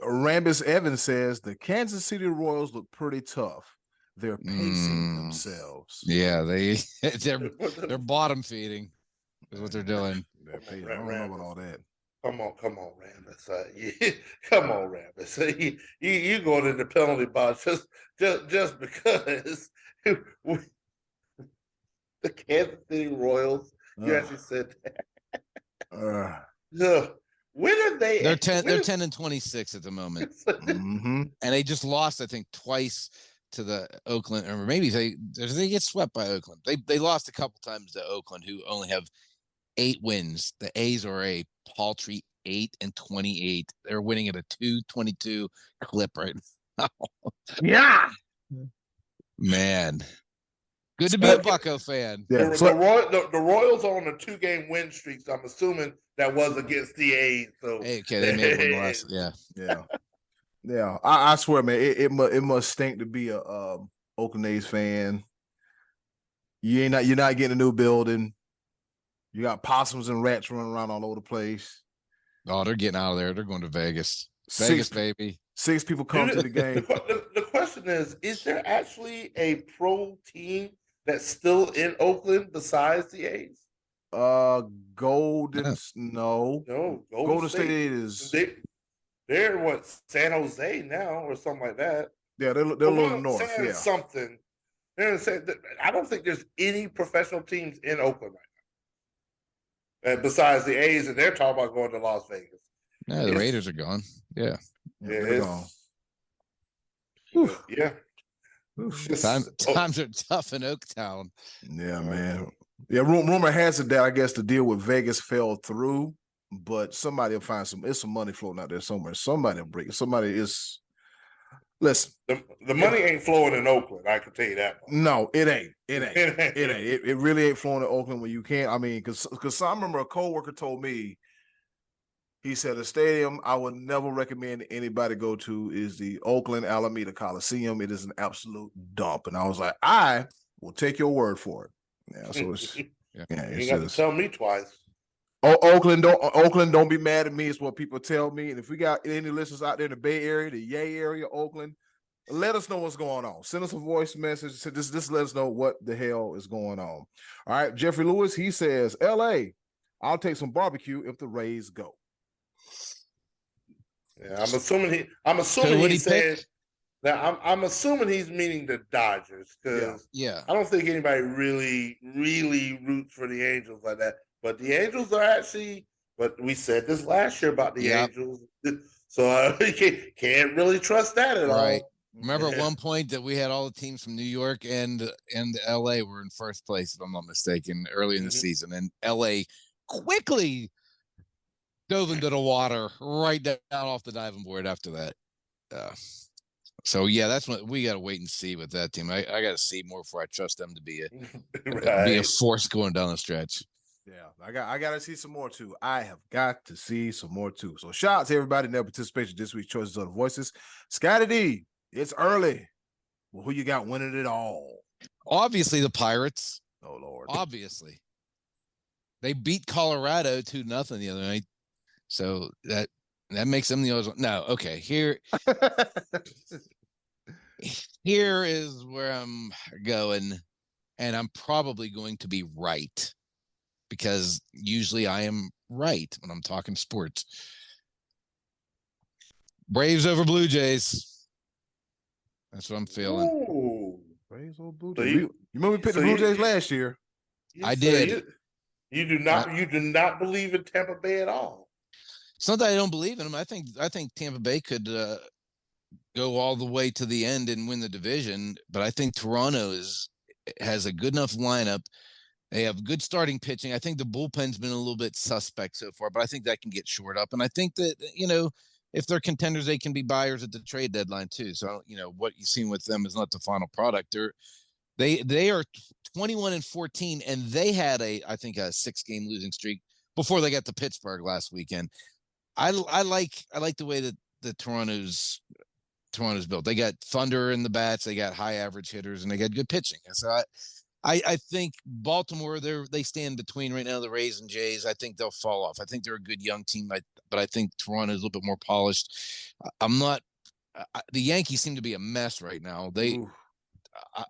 Rambus Evans says the Kansas City Royals look pretty tough. They're pacing themselves. Yeah, they're bottom feeding is what they're doing. I don't know about all that. Come on, Rambus. Come on, Rambus. You going in the penalty box just because the Kansas City Royals. You actually said that. When are they? They're 10 and 26 at the moment, and they just lost, I think, twice to the Oakland, or maybe they get swept by Oakland. They lost a couple times to Oakland, who only have 8 wins. The A's are a paltry 8 and 28. They're winning at a 2.22 clip right now. Yeah, man. Good to be a Bucko fan. Yeah. The Royals are on a 2-game win streak, so I'm assuming that was against the A's. So okay, they made one last. Yeah. I swear, man, it must stink to be a Oakland A's fan. You're not getting a new building. You got possums and rats running around all over the place. Oh, they're getting out of there. They're going to Vegas. Vegas, baby. 6 people come to the game. The question is there actually a pro team that's still in Oakland besides the A's? Golden State is they're what, San Jose now or something like that. Yeah, they're a little north. Yeah, something. They're saying I don't think there's any professional teams in Oakland right now, and besides the A's, and they're talking about going to Las Vegas. No, the Raiders are gone. Yeah, they're gone. Yeah. Times are tough in Oaktown. Yeah, man. Yeah, rumor has it that I guess the deal with Vegas fell through, but somebody will find it's some money floating out there somewhere. Somebody will break. Somebody is. Listen, the money ain't flowing in Oakland. I can tell you that much. No, it ain't. It ain't. It really ain't flowing in Oakland when you can't. I mean, because I remember a coworker told me. He said a stadium I would never recommend anybody go to is the Oakland Alameda Coliseum. It is an absolute dump. And I was like, I will take your word for it. Yeah, so it's you got to tell me twice. Oakland don't be mad at me. It's what people tell me. And if we got any listeners out there in the Bay Area, the Yay area, Oakland, let us know what's going on. Send us a voice message. Just let us know what the hell is going on. All right, Jeffrey Lewis, he says, LA, I'll take some barbecue if the Rays go. Yeah, I'm assuming he said that. I'm assuming he's meaning the Dodgers because I don't think anybody really roots for the Angels like that. But the Angels are actually. But we said this last year about the Angels, so can't really trust that at all. Remember at one point that we had all the teams from New York and LA were in first place, if I'm not mistaken, early in the season, and LA quickly dove into the water right down off the diving board after that. So that's what we got to wait and see with that team. I got to see more before I trust them to be a force going down the stretch. Yeah, I got to see some more too. I have got to see some more too. So shout out to everybody in their participation this week's Choices of the Voices. Scotty D, it's early. Well, who you got winning it all? Obviously the Pirates. Oh Lord. Obviously. They beat Colorado 2-0 the other night. So that makes them the other one. No, okay. Here is where I'm going, and I'm probably going to be right because usually I am right when I'm talking sports. Braves over Blue Jays. That's what I'm feeling. Ooh. Braves over Blue Jays. You remember we picked the Blue Jays last year? I did. You do not believe in Tampa Bay at all. It's not that I don't believe in them. I think Tampa Bay could go all the way to the end and win the division, but I think Toronto has a good enough lineup. They have good starting pitching. I think the bullpen's been a little bit suspect so far, but I think that can get shored up. And I think that, if they're contenders, they can be buyers at the trade deadline too. So, what you've seen with them is not the final product. They are 21-14, and they had a 6-game losing streak before they got to Pittsburgh last weekend. I like the way that the Toronto's built. They got thunder in the bats, they got high average hitters, and they got good pitching. So I think Baltimore, they stand between right now the Rays and Jays. I think they'll fall off. I think they're a good young team, but I think Toronto is a little bit more polished. The Yankees seem to be a mess right now.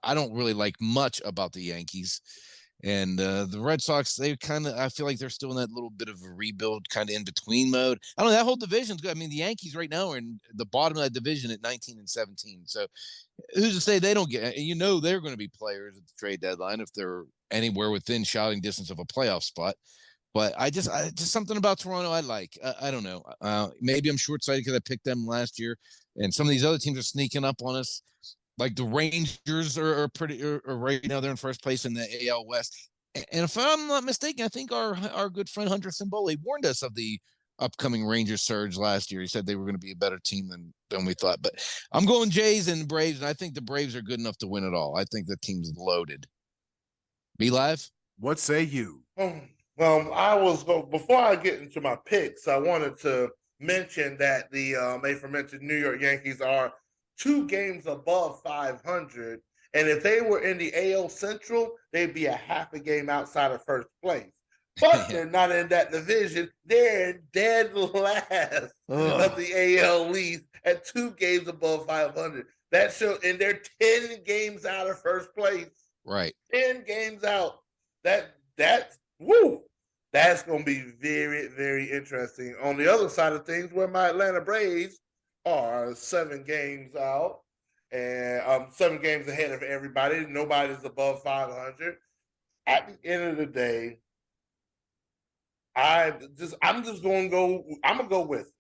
I don't really like much about the Yankees. And the Red Sox, I feel like they're still in that little bit of a rebuild, kind of in between mode. I don't know. That whole division's good. I mean, the Yankees right now are in the bottom of that division at 19-17. So who's to say they don't get? They're going to be players at the trade deadline if they're anywhere within shouting distance of a playoff spot. But I just something about Toronto I like. I don't know. Maybe I'm short sighted because I picked them last year, and some of these other teams are sneaking up on us. Like the Rangers are right now, they're in first place in the AL West. And if I'm not mistaken, I think our good friend Hunter Simboli warned us of the upcoming Rangers surge last year. He said they were going to be a better team than we thought. But I'm going Jays and Braves, and I think the Braves are good enough to win it all. I think the team's loaded. Be live. What say you? Before I get into my picks, I wanted to mention that the aforementioned New York Yankees are 2 games above 500, and if they were in the AL Central, they'd be a half a game outside of first place. But they're not in that division. They're dead last of the AL East at 2 games above 500. That shows, and they're 10 games out of first place. Right. 10 games out. That's woo. That's going to be very, very interesting. On the other side of things, where my Atlanta Braves are 7 games out and 7 games ahead of everybody. Nobody's above 500. At the end of the day, I'm just going to go with it.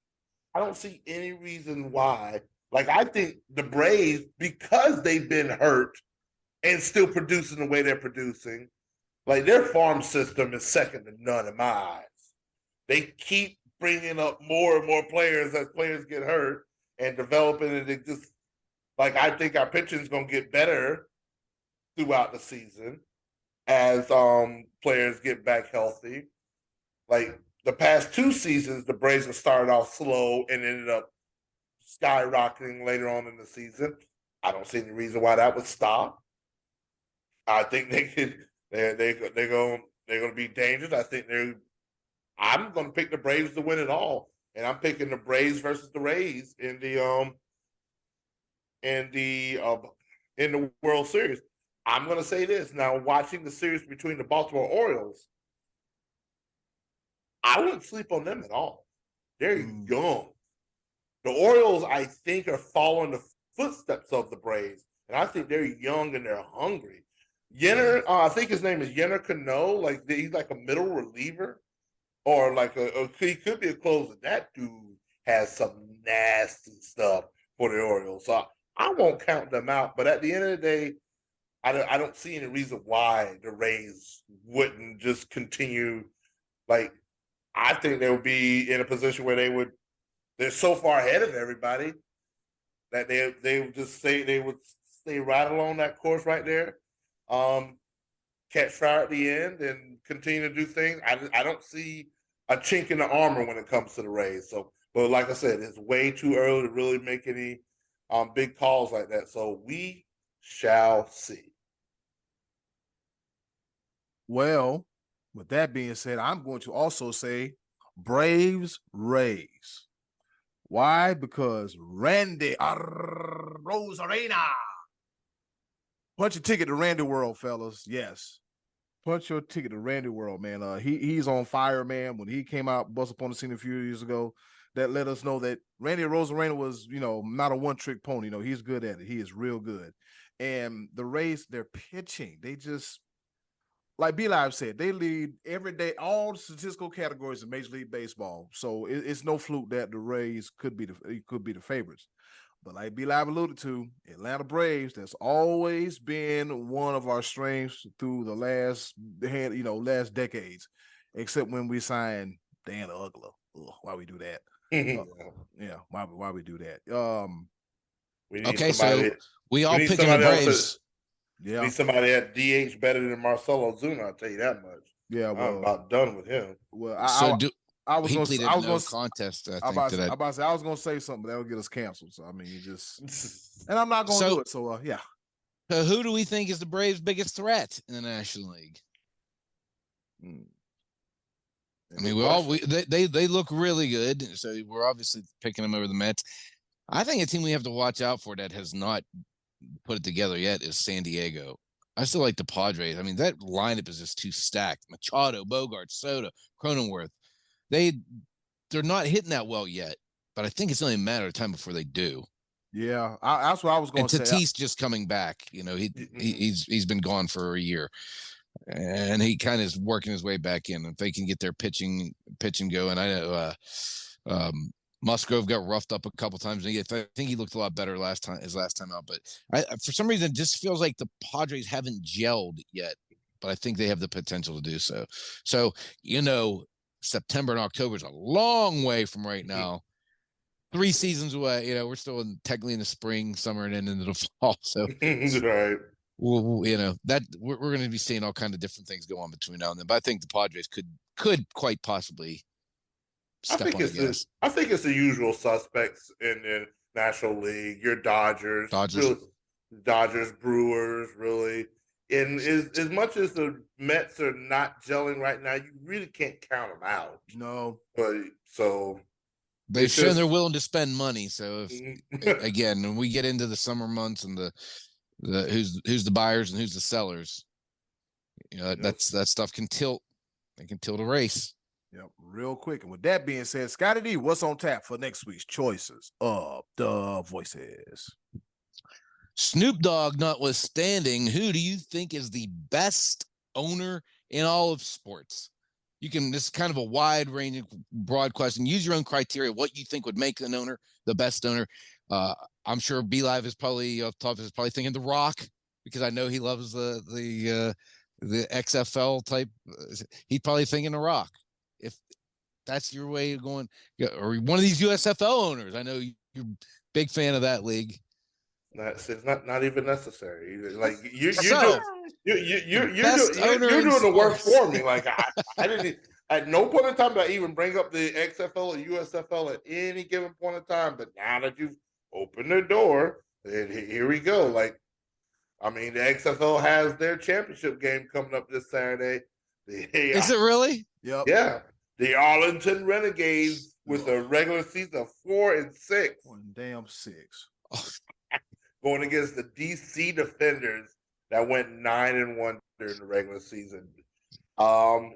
I don't see any reason why. Like, I think the Braves, because they've been hurt and still producing the way they're producing, Like their farm system is second to none in my eyes. They keep bringing up more and more players as players get hurt and developing it. It just like I think our pitching is going to get better throughout the season as players get back healthy. Like the past 2 seasons, the Braves have started off slow and ended up skyrocketing later on in the season. I don't see any reason why that would stop. I think they could. They're going to be dangerous. I think I'm going to pick the Braves to win it all, and I'm picking the Braves versus the Rays in the World Series. I'm going to say this now. Watching the series between the Baltimore Orioles, I wouldn't sleep on them at all. They're young. The Orioles, I think, are following the footsteps of the Braves, and I think they're young and they're hungry. Yenner, I think his name is Yenner Cano. Like he's like a middle reliever, or like he could be a closer. That dude has some nasty stuff for the Orioles. So I won't count them out. But at the end of the day, I don't see any reason why the Rays wouldn't just continue. Like I think they would be in a position where they're so far ahead of everybody that they would just stay right along that course right there. Catch fire at the end and continue to do things. I don't see a chink in the armor when it comes to the Rays. So, but like I said, it's way too early to really make any big calls like that. So we shall see. Well, with that being said, I'm going to also say Braves Rays. Why? Because Randy Rosarena. Punch your ticket to Randy World, fellas. Yes. Punch your ticket to Randy World, man. He's on fire, man. When he came out, bust upon the scene a few years ago, that let us know that Randy Rosarena was, not a one-trick pony. He's good at it. He is real good. And the Rays, they're pitching. They just, like B-Live said, they lead every day, all the statistical categories in Major League Baseball. So it's no fluke that the Rays could be the favorites. But like B-Live alluded to, Atlanta Braves, that's always been one of our strengths through the last decades, except when we signed Dan Uggla. Ugh, why we do that? Why we do that? So we all picking the Braves. Yeah, need somebody at DH better than Marcelo Ozuna. I'll tell you that much. Yeah, I'm about done with him. Well, I was going to contest. I was going to say something, but that would get us canceled. So I mean, and I'm not going to do it. So yeah. So who do we think is the Braves' biggest threat in the National League? I mean, they look really good. So we're obviously picking them over the Mets. I think a team we have to watch out for that has not put it together yet is San Diego. I still like the Padres. I mean, that lineup is just too stacked. Machado, Bogart, Soto, Cronenworth. They're not hitting that well yet, but I think it's only a matter of time before they do. Yeah, that's what I was going to say. Tatis just coming back. He's been gone for a year, and he kind of is working his way back in. If they can get their pitching going, I know Musgrove got roughed up a couple times. I think he looked a lot better his last time out. But for some reason, it just feels like the Padres haven't gelled yet. But I think they have the potential to do so. So September and October is a long way from right now. 3 seasons away. We're still technically in the spring, summer, and then into the fall. So right. That we're going to be seeing all kinds of different things go on between now and then. But I think the Padres could quite possibly. I think it's the usual suspects in the National League. Your Dodgers, Brewers, really. And as much as the Mets are not gelling right now, you really can't count them out. No, but so they've shown they're willing to spend money. So again, when we get into the summer months and the who's the buyers and who's the sellers, that stuff can tilt. They can tilt a race. Yep, real quick. And with that being said, Scotty D, what's on tap for next week's choices of the voices? Snoop Dogg notwithstanding, who do you think is the best owner in all of sports? This is kind of a wide range, broad question. Use your own criteria, what you think would make an owner the best owner. I'm sure B-Live is probably thinking The Rock, because I know he loves the the XFL type. He's probably thinking The Rock. If that's your way of going, or one of these USFL owners. I know you're a big fan of that league. It's not even necessary. Like you're So, doing best owner you're in doing the work sports. for me. Like I didn't at no point in time did I even bring up the XFL or USFL at any given point in time. But now that you've opened the door, then here we go. Like I mean, the XFL has their championship game coming up this Saturday. Is it really? Yep. Yeah, the Arlington Renegades with a regular season of 4-6. 6. Going against the DC Defenders that went 9-1 during the regular season. To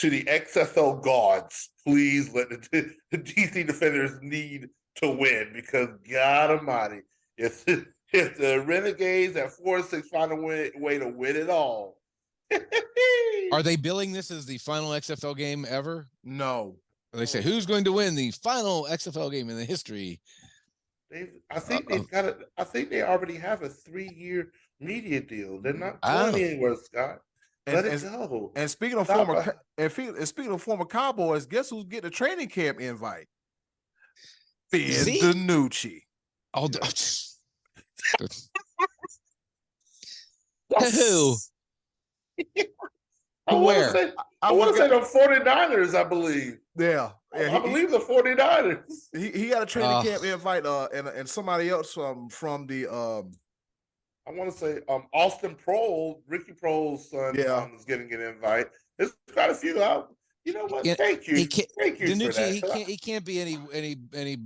the XFL gods, please let the DC Defenders need to win because God Almighty, if the Renegades at 4-6 find a way to win it all. Are they billing this as the final XFL game ever? No. Or they say who's going to win the final XFL game in the history? I think they've got it. I think they already have a 3-year media deal. They're not going anywhere, Scott. Let it go. And speaking of former Cowboys, guess who's getting a training camp invite? Finn DiNucci. Oh, who? I want to say the 49ers, I believe. Yeah. I believe the 49ers. He got a training camp invite and somebody else from the I want to say Austin Prohl, Ricky Prohl's son, is getting an invite. There's quite a few out. You know what? Thank you. Thank you for that. He can't be any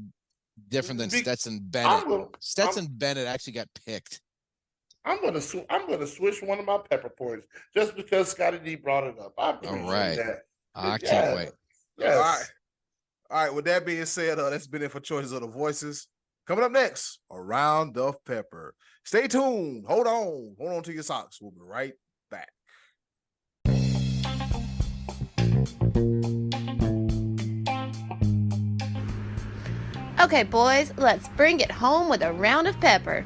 different than Stetson Bennett. Stetson Bennett actually got picked. I'm gonna switch one of my pepper points just because Scotty D brought it up. I appreciate that. I can't wait. Yes. All right. With that being said, that's been it for Choices of the Voices. Coming up next, a round of pepper. Stay tuned. Hold on to your socks. We'll be right back. Okay, boys, let's bring it home with a round of pepper.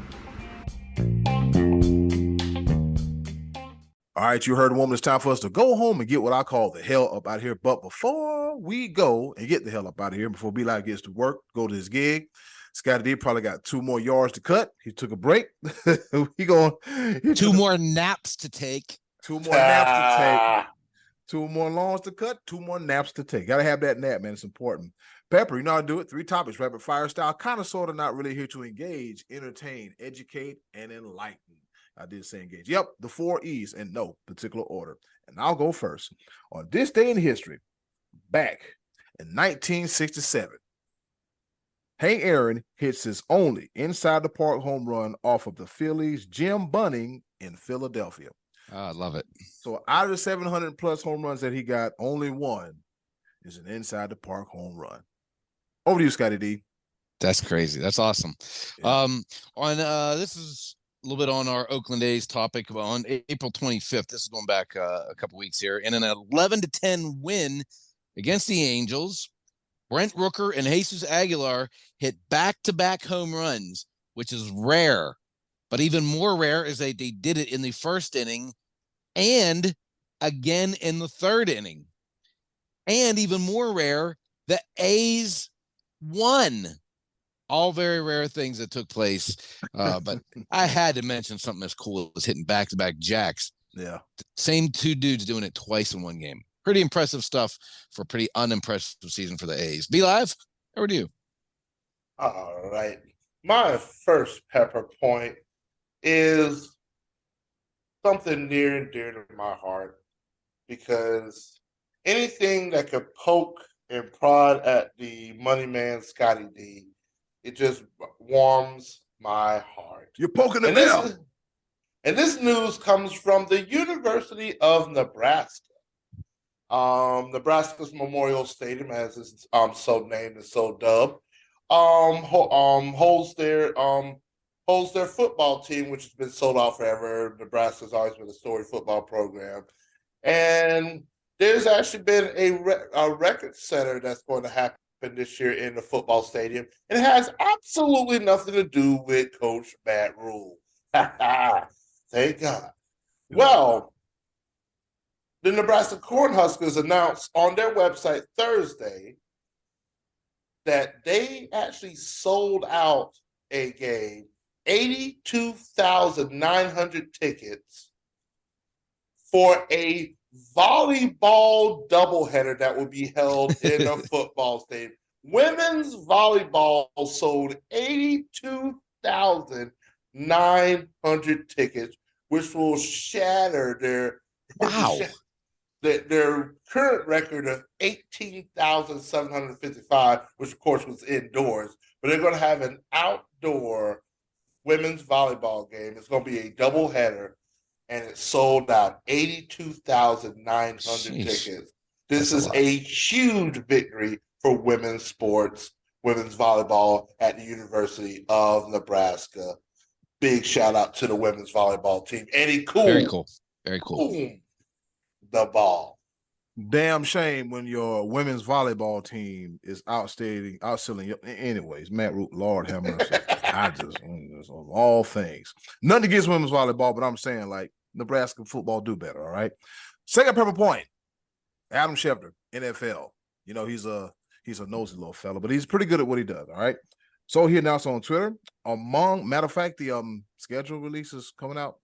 All right, you heard the woman. It's time for us to go home and get what I call the hell up out of here. But before we go and get the hell up out of here, before B-Live gets to work, go to his gig, Scotty D probably got 2 more yards to cut. He took a break. Two more naps to take. 2 more naps to take. 2 more lawns to cut. 2 more naps to take. Got to have that nap, man. It's important. Pepper, you know how to do it. 3 topics, rapid fire style, kind of, sort of, not really here to engage, entertain, educate, and enlighten. I did say engage. Yep, the 4 E's in no particular order. And I'll go first. On this day in history, back in 1967, Hank Aaron hits his only inside the park home run off of the Phillies' Jim Bunning in Philadelphia. I love it. So out of the 700 plus home runs that he got, only one is an inside the park home run. Over to you, Scotty D. That's crazy. That's awesome. Yeah. This is a little bit on our Oakland A's topic. On April 25th, this is going back a couple weeks here, in an 11-10 win against the Angels, Brent Rooker and Jesus Aguilar hit back-to-back home runs, which is rare. But even more rare is they did it in the first inning and again in the third inning. And even more rare, the A's won. All very rare things that took place. But I had to mention something as cool as hitting back-to-back jacks. Yeah. Same 2 dudes doing it twice in one game. Pretty impressive stuff for a pretty unimpressive season for the A's. Be Live, over to you. All right. My first pepper point is something near and dear to my heart because anything that could poke and prod at the money man Scotty D, it just warms my heart. You're poking the bell. And this news comes from the University of Nebraska. Nebraska's Memorial Stadium, as it's so named and so dubbed, holds their football team, which has been sold out forever. Nebraska's always been a storied football program, and there's actually been a record setter that's going to happen this year in the football stadium. It has absolutely nothing to do with Coach Matt Rule. Thank God. Well, The Nebraska Cornhuskers announced on their website Thursday that they actually sold out a game, 82,900 tickets for a volleyball doubleheader that will be held in a football stadium. Women's volleyball sold 82,900 tickets, which will shatter their their current record of 18,755, which of course was indoors. But they're going to have an outdoor women's volleyball game. It's going to be a doubleheader, and it sold out 82,900 tickets. This is a huge victory for women's sports, women's volleyball at the University of Nebraska. Big shout out to the women's volleyball team. Eddie Cool. Very cool. Very cool. Boom, the ball. Damn shame when your women's volleyball team is outselling. Anyways, Matt Root, Lord have mercy. I just of all things, nothing against women's volleyball, but I'm saying like Nebraska football do better. All right. Second pepper point, Adam Schefter, NFL. You know he's a nosy little fella, but he's pretty good at what he does. All right. So he announced on Twitter, matter of fact, the schedule release is coming out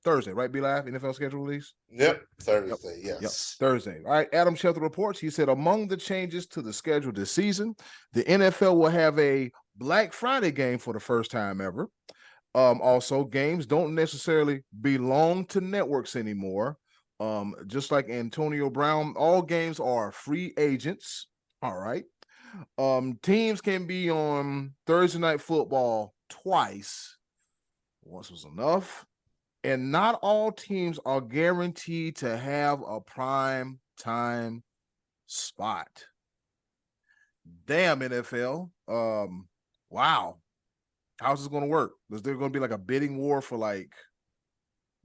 Thursday, right? Be Live, NFL schedule release? Yep, Thursday, yes. Yep, Thursday. All right, Adam Schefter reports, he said, among the changes to the schedule this season, the NFL will have a Black Friday game for the first time ever. Also, games don't necessarily belong to networks anymore. Just like Antonio Brown, all games are free agents. All right. Teams can be on Thursday Night Football twice. Once was enough. And not all teams are guaranteed to have a prime time spot. Damn, NFL. Wow. How's this going to work? Is there going to be like a bidding war for like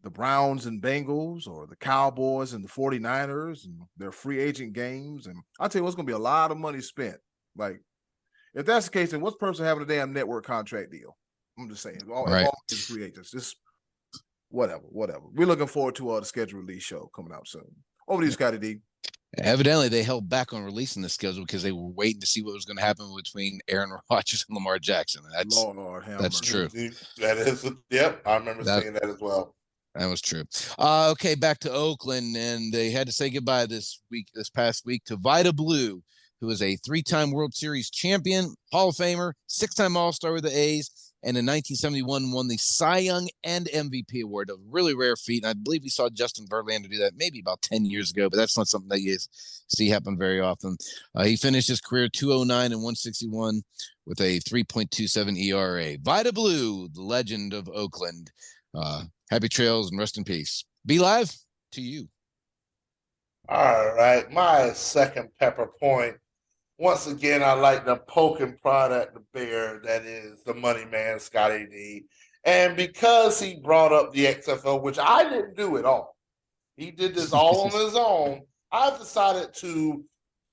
the Browns and Bengals or the Cowboys and the 49ers and their free agent games? And I'll tell you what's going to be a lot of money spent. Like, if that's the case, then what's the person having a damn network contract deal? I'm just saying. All free agents. Just whatever. We're looking forward to the schedule release show coming out soon. Over to you, Scotty D. Evidently, they held back on releasing the schedule because they were waiting to see what was going to happen between Aaron Rodgers and Lamar Jackson. That's true. That is, yep. I remember saying that as well. That was true. Okay, back to Oakland, and they had to say goodbye this past week to Vida Blue, who is a 3-time World Series champion, Hall of Famer, 6-time All-Star with the A's, and in 1971 won the Cy Young and MVP award, a really rare feat. And I believe we saw Justin Verlander do that maybe about 10 years ago, but that's not something that you see happen very often. He finished his career 209 and 161 with a 3.27 ERA. Vida Blue, the legend of Oakland. Happy trails and rest in peace. Be Live, to you. All right, my second pepper point. Once again, I like the poke and prod at the bear that is the money man, Scotty D. And because he brought up the XFL, which I didn't do at all, he did this all on his own, I've decided to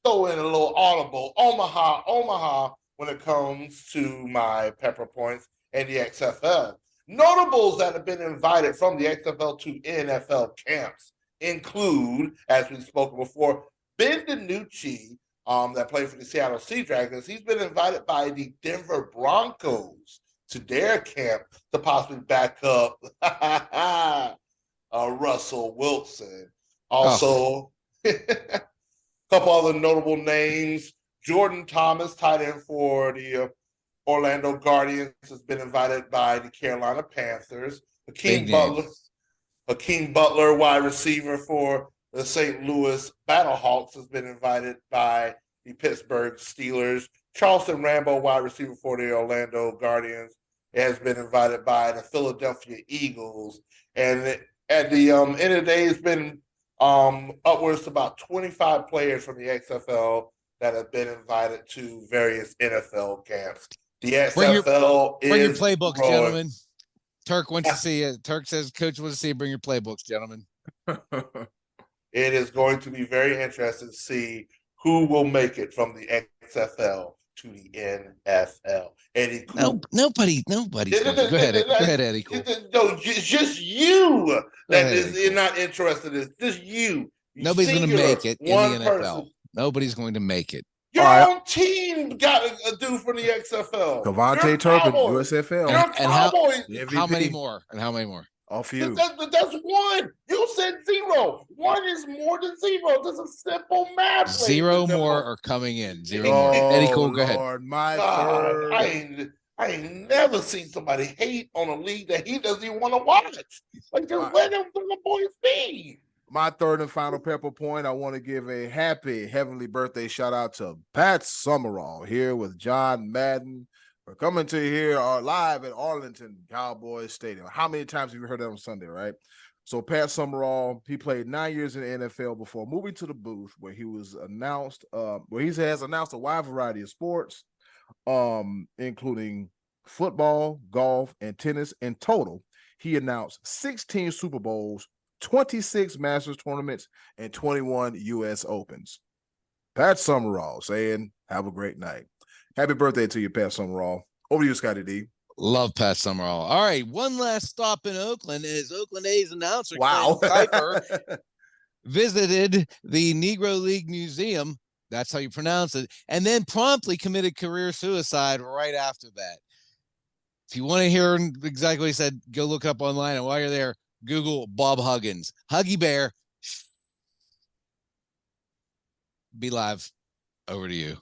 throw in a little audible Omaha when it comes to my pepper points and the XFL. Notables that have been invited from the XFL to NFL camps include, as we've spoken before, Ben DiNucci, that played for the Seattle Sea Dragons. He's been invited by the Denver Broncos to their camp to possibly back up Russell Wilson. Also, a couple other notable names. Jordan Thomas, tight end for the Orlando Guardians, has been invited by the Carolina Panthers. Hakeem Butler, wide receiver for the St. Louis Battlehawks, has been invited by the Pittsburgh Steelers. Charleston Rambo, wide receiver for the Orlando Guardians, has been invited by the Philadelphia Eagles. And at the end of the day, it's been upwards to about 25 players from the XFL that have been invited to various NFL camps. The XFL bring your playbooks, gentlemen. Turk wants to see it. Turk says, Coach wants to see you. Bring your playbooks, gentlemen. It is going to be very interesting to see who will make it from the XFL to the NFL. Eddie Cool. Nobody. Go ahead, Eddie Cool. No, it's just you that is not interested in this. Just you. Nobody's going to make it in one the NFL. person. Nobody's going to make it. Your own team got a dude from the XFL. Cavante Turpin, USFL. And how many more? A few. That's one. You said zero. One is more than zero. That's a simple math. Zero more are coming in. Zero more. Eddie Cole, go ahead. My third. I ain't never seen somebody hate on a league that he doesn't even want to watch. Like, just let him do the boys be. My third and final pepper point, I want to give a happy heavenly birthday shout out to Pat Summerall here with John Madden. We're coming to you here live at Arlington Cowboys Stadium. How many times have you heard that on Sunday, right? So Pat Summerall, he played 9 years in the NFL before moving to the booth where he was announced, where he has announced a wide variety of sports, including football, golf, and tennis. In total, he announced 16 Super Bowls, 26 Masters tournaments, and 21 U.S. Opens. Pat Summerall saying, have a great night. Happy birthday to you, Pat Summerall. Over to you, Scotty D. Love Pat Summerall. All right, one last stop in Oakland as Oakland A's announcer Wow. Kuiper visited the Negro League Museum, that's how you pronounce it, and then promptly committed career suicide right after that. If you want to hear exactly what he said, go look up online, and while you're there, Google Bob Huggins. Huggy Bear. Be live. Over to you.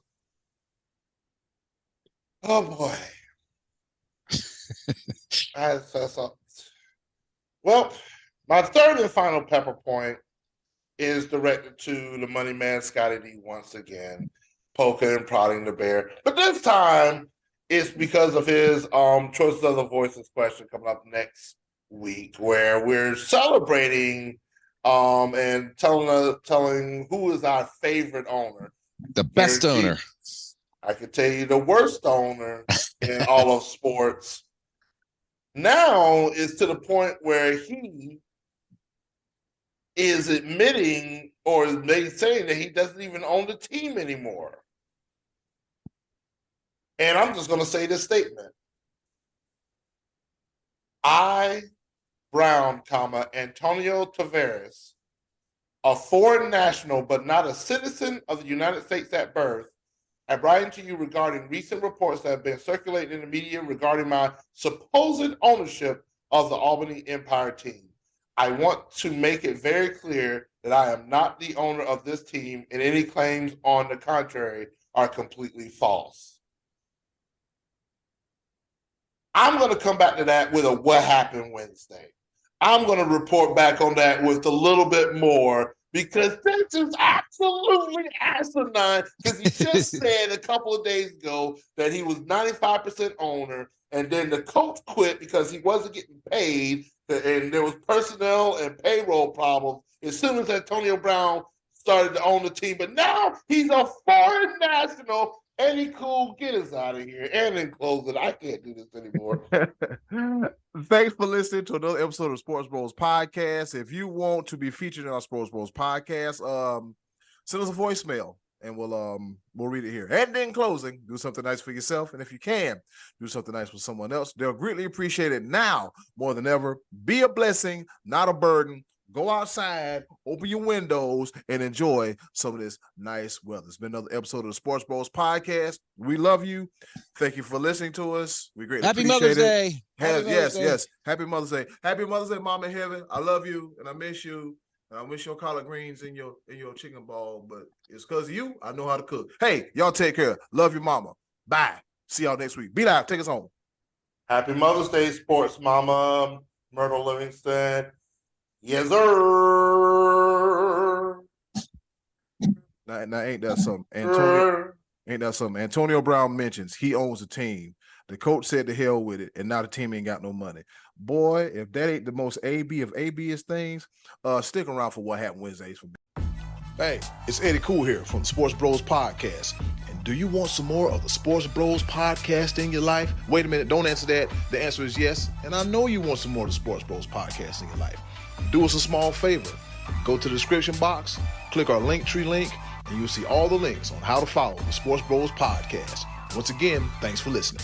Oh, boy. Well, my third and final pepper point is directed to the money man, Scotty D, once again, poking and prodding the bear. But this time, it's because of his Choices of the Voices question coming up next week, where we're celebrating and telling who is our favorite owner. The best owner. I can tell you the worst owner in all of sports. Now is to the point where he is admitting or they saying that he doesn't even own the team anymore. And I'm just going to say this statement. Brown, Antonio Tavares, a foreign national but not a citizen of the United States at birth, I'm writing to you regarding recent reports that have been circulating in the media regarding my supposed ownership of the Albany Empire team. I want to make it very clear that I am not the owner of this team, and any claims on the contrary are completely false. I'm going to come back to that with a what happened Wednesday. I'm going to report back on that with a little bit more, because this is absolutely asinine, because he just said a couple of days ago that he was 95% owner, and then the coach quit because he wasn't getting paid, and there was personnel and payroll problems as soon as Antonio Brown started to own the team. But now he's a foreign national. Eddie Cool, get us out of here. And in closing, I can't do this anymore. Thanks for listening to another episode of Sports Bros Podcast. If you want to be featured in our Sports Bros Podcast, send us a voicemail and we'll read it here. And in closing, do something nice for yourself. And if you can, do something nice for someone else. They'll greatly appreciate it now more than ever. Be a blessing, not a burden. Go outside, open your windows, and enjoy some of this nice weather. It's been another episode of the Sports Bros Podcast. We love you. Thank you for listening to us. We greatly appreciate Mother's it. Day. Yes. Happy Mother's Day. Happy Mother's Day, Mom in heaven. I love you, and I miss you. And I wish your collard greens in your chicken ball, but it's because of you, I know how to cook. Hey, y'all take care. Love your mama. Bye. See y'all next week. Be live. Take us home. Happy Mother's Day, sports mama, Myrtle Livingston. Yes, sir. Now ain't that something? Ain't that something? Antonio Brown mentions he owns a team. The coach said to hell with it, and now the team ain't got no money. Boy, if that ain't the most AB of ABist things, stick around for what happened Wednesdays for me. Hey, it's Eddie Cool here from the Sports Bros Podcast. And do you want some more of the Sports Bros Podcast in your life? Wait a minute, don't answer that. The answer is yes. And I know you want some more of the Sports Bros Podcast in your life. Do us a small favor. Go to the description box, click our Linktree link, and you'll see all the links on how to follow the Sports Bros Podcast. Once again, thanks for listening.